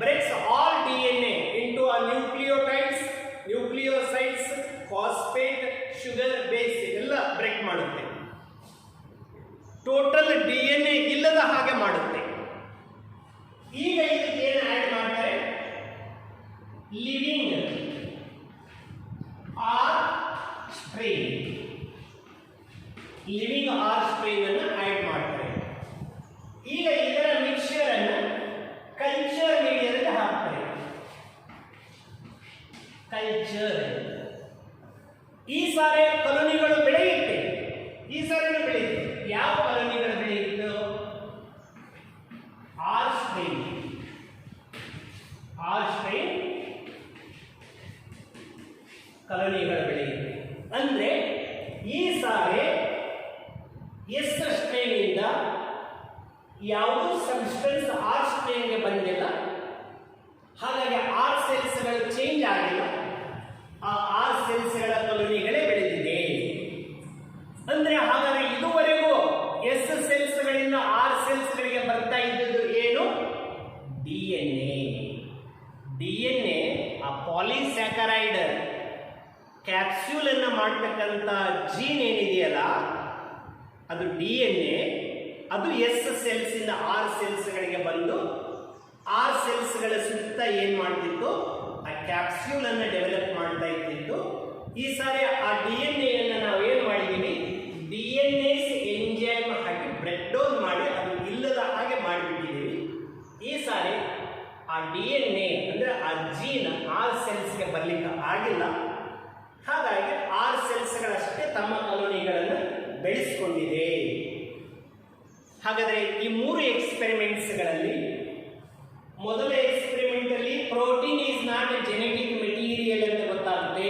breaks all DNA into a nucleosides, phosphate, sugar, base ಎಲ್ಲ ಬ್ರೇಕ್ ಮಾಡುತ್ತೆ. ಟೋಟಲ್ DNA ಇಲ್ಲದ ಹಾಗೆ ಮಾಡುತ್ತೆ. ಈಗ ಇದಕ್ಕೆ ಏನು ಆಡ್ ಮಾಡ್ತಾರೆ, ಲಿವಿಂಗ್ ಆರ್ ಸ್ಟ್ರೈನ್ ಅನ್ನು ಆಡ್ ಮಾಡ್ತಾರೆ. ಈಗ ಇದರ ಮಿಕ್ಸ್ಚರ್ ಅನ್ನು ಕಲ್ಚರ್ ಮೀಡಿಯಾದಲ್ಲಿ ಹಾಕ್ತಾರೆ. ಕಲ್ಚರ್ ಈ ಸಾರಿ ಕಾಲೋನಿಗಳು ಬೆಳೆಯುತ್ತೆ, ಈ ಸಾರಿನೂ ಬೆಳೆಯುತ್ತೆ. ಯಾವ ಕಾಲೋನಿಗಳು ಬೆಳೆಯುತ್ತೋ, ಆರ್ ಸ್ಟ್ರೈನ್ ಕಾಲೋನಿಗಳು ಬೆಳೆಯುತ್ತೆ. ಅಂದ್ರೆ ಈ ಸಾರಿ ಎಸ್ ಸ್ಟ್ರೈನ್ ಇಂದ ಯಾವುದೂ ಸಬ್ಸ್ಟೆನ್ಸ್ ಆರ್ ಸ್ಟ್ರೈನ್ಗೆ ಬಂದಿಲ್ಲ, ಹಾಗಾಗಿ ಆರ್ ಸೆಲ್ಸ್ಗಳು ಚೇಂಜ್ ಆಗಿಲ್ಲ, ಆ ಆರ್ ಸೆಲ್ಸ್ಗಳ ಕಾಲೋನಿಗಳೇ ಬೆಳೆದಿದೆ. ಅಂದ್ರೆ ಹಾಗಾದ್ರೆ ಇದುವರೆಗೂ ಎಸ್ ಸೆಲ್ಸ್ಗಳಿಂದ ಆರ್ ಸೆಲ್ಸ್ಗಳಿಗೆ ಬರ್ತಾ ಇದ್ದದ್ದು ಏನು, DNA. ಆ ಪಾಲಿಸ್ಯಾಕರೈಡ್ ಕ್ಯಾಪ್ಸ್ಯೂಲ್ ಅನ್ನ ಮಾಡ್ತಕ್ಕಂಥ ಜೀನ್ ಏನಿದೆಯಲ್ಲ, ಅದು DNA. ಅದು ಎಸ್ ಸೆಲ್ಸ್ ಇಂದ ಆರ್ ಸೆಲ್ಸ್ಗಳಿಗೆ ಬಂದು ಆರ್ ಸೆಲ್ಸ್ಗಳ ಸುತ್ತ ಏನ್ ಮಾಡ್ತಿತ್ತು, ಆ ಕ್ಯಾಪ್ಸ್ಯೂಲ್ ಅನ್ನು ಡೆವಲಪ್ ಮಾಡ್ತಾ ಇತ್ತು. ಈ ಸಾರಿ ಆ DNA ಅನ್ನು ನಾವು ಏನು ಮಾಡಿದೀವಿ, DNase ಎಂಜೈಮ್ ಹಾಕಿ ಬ್ರೇಕ್ ಡೌನ್ ಮಾಡಿ ಅದು ಇಲ್ಲದ ಹಾಗೆ ಮಾಡಿಬಿಟ್ಟಿದ್ದೀವಿ. ಈ ಸಾರಿ ಆ DNA ಅಂದ್ರೆ ಆ ಜೀನ್ ಆರ್ ಸೆಲ್ಸ್ಗೆ ಬರ್ಲಿಕ್ಕೆ ಆಗಿಲ್ಲ, ಹಾಗಾಗಿ ಆರ್ ಸೆಲ್ಸ್ಗಳಷ್ಟೇ ತಮ್ಮ ಕಾಲೋನಿಗಳನ್ನು ಬೆಳೆಸ್ಕೊಂಡಿದೆ. ಹಾಗಾದರೆ ಈ 3 ಎಕ್ಸ್ಪೆರಿಮೆಂಟ್ಸ್ಗಳಲ್ಲಿ ಮೊದಲ ಎಕ್ಸ್ಪೆರಿಮೆಂಟ್ ಅಲ್ಲಿ protein is not genetic material ಅಂತ ಗೊತ್ತಾಗುತ್ತೆ.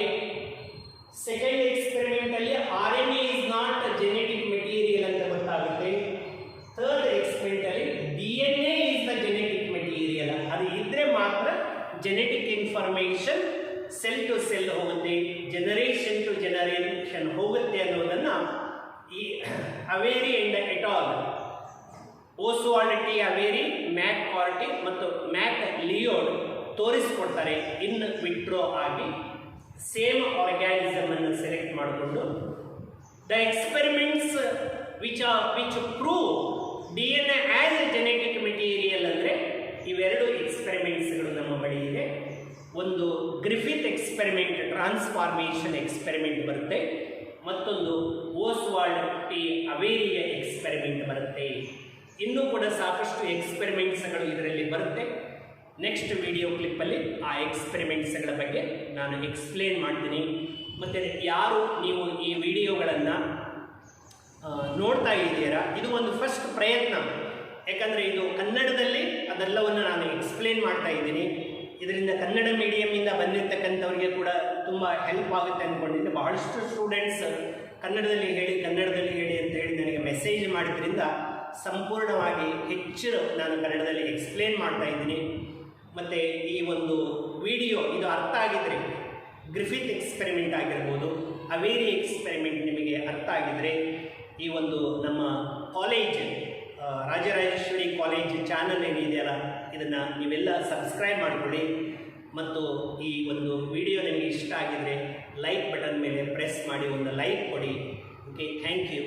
ಸೆಕೆಂಡ್ ಎಕ್ಸ್ಪೆರಿಮೆಂಟ್ ಅಲ್ಲಿ RNA is not genetic material ಅಂತ ಗೊತ್ತಾಗುತ್ತೆ. ಥರ್ಡ್ ಎಕ್ಸ್ಪೆರಿಮೆಂಟ್ ಅಲ್ಲಿ DNA is the genetic material. ಅದು ಇದ್ರೆ ಮಾತ್ರ genetic information cell to cell ಹೋಗುತ್ತೆ, ಜನರೇಷನ್ ಟು ಜನರೇಷನ್ ಹೋಗುತ್ತೆ ಅನ್ನೋದನ್ನ ಈ Avery and et al, Oswald T Avery, McCarty ಮತ್ತು ಮ್ಯಾಕ್ ಲಿಯೋಡ್ ತೋರಿಸಿಕೊಡ್ತಾರೆ. ಇನ್ ವಿಟ್ರೋ ಆಗಿ ಸೇಮ್ ಆರ್ಗ್ಯಾನಿಸಮ್ ಅನ್ನು ಸೆಲೆಕ್ಟ್ ಮಾಡಿಕೊಂಡು the experiments which prove DNA as A genetic material ಅಂದರೆ ಇವೆರಡು ಎಕ್ಸ್ಪೆರಿಮೆಂಟ್ಸ್ಗಳು ನಮ್ಮ ಬಳಿ ಇದೆ. ಒಂದು ಗ್ರಿಫಿತ್ ಎಕ್ಸ್ಪೆರಿಮೆಂಟ್, ಟ್ರಾನ್ಸ್ಫಾರ್ಮೇಷನ್ ಎಕ್ಸ್ಪೆರಿಮೆಂಟ್ ಬರುತ್ತೆ, ಮತ್ತೊಂದು ಓಸ್ವಾಲ್ಡ್ ಟಿ ಅವೇರಿಯ ಎಕ್ಸ್ಪೆರಿಮೆಂಟ್ ಬರುತ್ತೆ. ಇನ್ನೂ ಕೂಡ ಸಾಕಷ್ಟು ಎಕ್ಸ್ಪೆರಿಮೆಂಟ್ಸ್ಗಳು ಇದರಲ್ಲಿ ಬರುತ್ತೆ. ನೆಕ್ಸ್ಟ್ ವಿಡಿಯೋ ಕ್ಲಿಪ್ಪಲ್ಲಿ ಆ ಎಕ್ಸ್ಪೆರಿಮೆಂಟ್ಸ್ಗಳ ಬಗ್ಗೆ ನಾನು ಎಕ್ಸ್ಪ್ಲೇನ್ ಮಾಡ್ತೀನಿ. ಮತ್ತು ಯಾರು ನೀವು ಈ ವಿಡಿಯೋಗಳನ್ನು ನೋಡ್ತಾ ಇದ್ದೀರಾ, ಇದು ಒಂದು ಫಸ್ಟ್ ಪ್ರಯತ್ನ. ಯಾಕಂದರೆ ಇದು ಕನ್ನಡದಲ್ಲಿ ಅದೆಲ್ಲವನ್ನು ನಾನು ಎಕ್ಸ್ಪ್ಲೇನ್ ಮಾಡ್ತಾ ಇದ್ದೀನಿ. ಇದರಿಂದ ಕನ್ನಡ ಮೀಡಿಯಮಿಂದ ಬಂದಿರತಕ್ಕಂಥವ್ರಿಗೆ ಕೂಡ ತುಂಬ ಹೆಲ್ಪ್ ಆಗುತ್ತೆ ಅಂದ್ಕೊಂಡಿದ್ದೆ. ಬಹಳಷ್ಟು ಸ್ಟೂಡೆಂಟ್ಸ್ ಕನ್ನಡದಲ್ಲಿ ಹೇಳಿ ಅಂತ ಹೇಳಿ ನನಗೆ ಮೆಸೇಜ್ ಮಾಡಿದ್ರಿಂದ ಸಂಪೂರ್ಣವಾಗಿ ಹೆಚ್ಚು ನಾನು ಕನ್ನಡದಲ್ಲಿ ಎಕ್ಸ್ಪ್ಲೇನ್ ಮಾಡ್ತಾ ಇದ್ದೀನಿ. ಮತ್ತು ಈ ಒಂದು ವಿಡಿಯೋ ಇದು ಅರ್ಥ ಆಗಿದ್ರೆ ಗ್ರಿಫಿತ್ ಎಕ್ಸ್ಪೆರಿಮೆಂಟ್ ಆಗಿರ್ಬೋದು, ಅವೇರಿ ಎಕ್ಸ್ಪೆರಿಮೆಂಟ್ ನಿಮಗೆ ಅರ್ಥ ಆಗಿದರೆ ಈ ಒಂದು ನಮ್ಮ ಕಾಲೇಜ್ ರಾಜರಾಜೇಶ್ವರಿ ಕಾಲೇಜ್ ಚಾನಲ್ ಏನಿದೆಯಲ್ಲ ಇದನ್ನು ನೀವೆಲ್ಲ ಸಬ್ಸ್ಕ್ರೈಬ್ ಮಾಡಿಕೊಳ್ಳಿ ಮತ್ತು ಈ ಒಂದು ವಿಡಿಯೋ ನಿಮಗೆ ಇಷ್ಟ ಆಗಿದರೆ ಲೈಕ್ ಬಟನ್ ಮೇಲೆ ಪ್ರೆಸ್ ಮಾಡಿ ಒಂದು ಲೈಕ್ ಕೊಡಿ. Okay, thank you.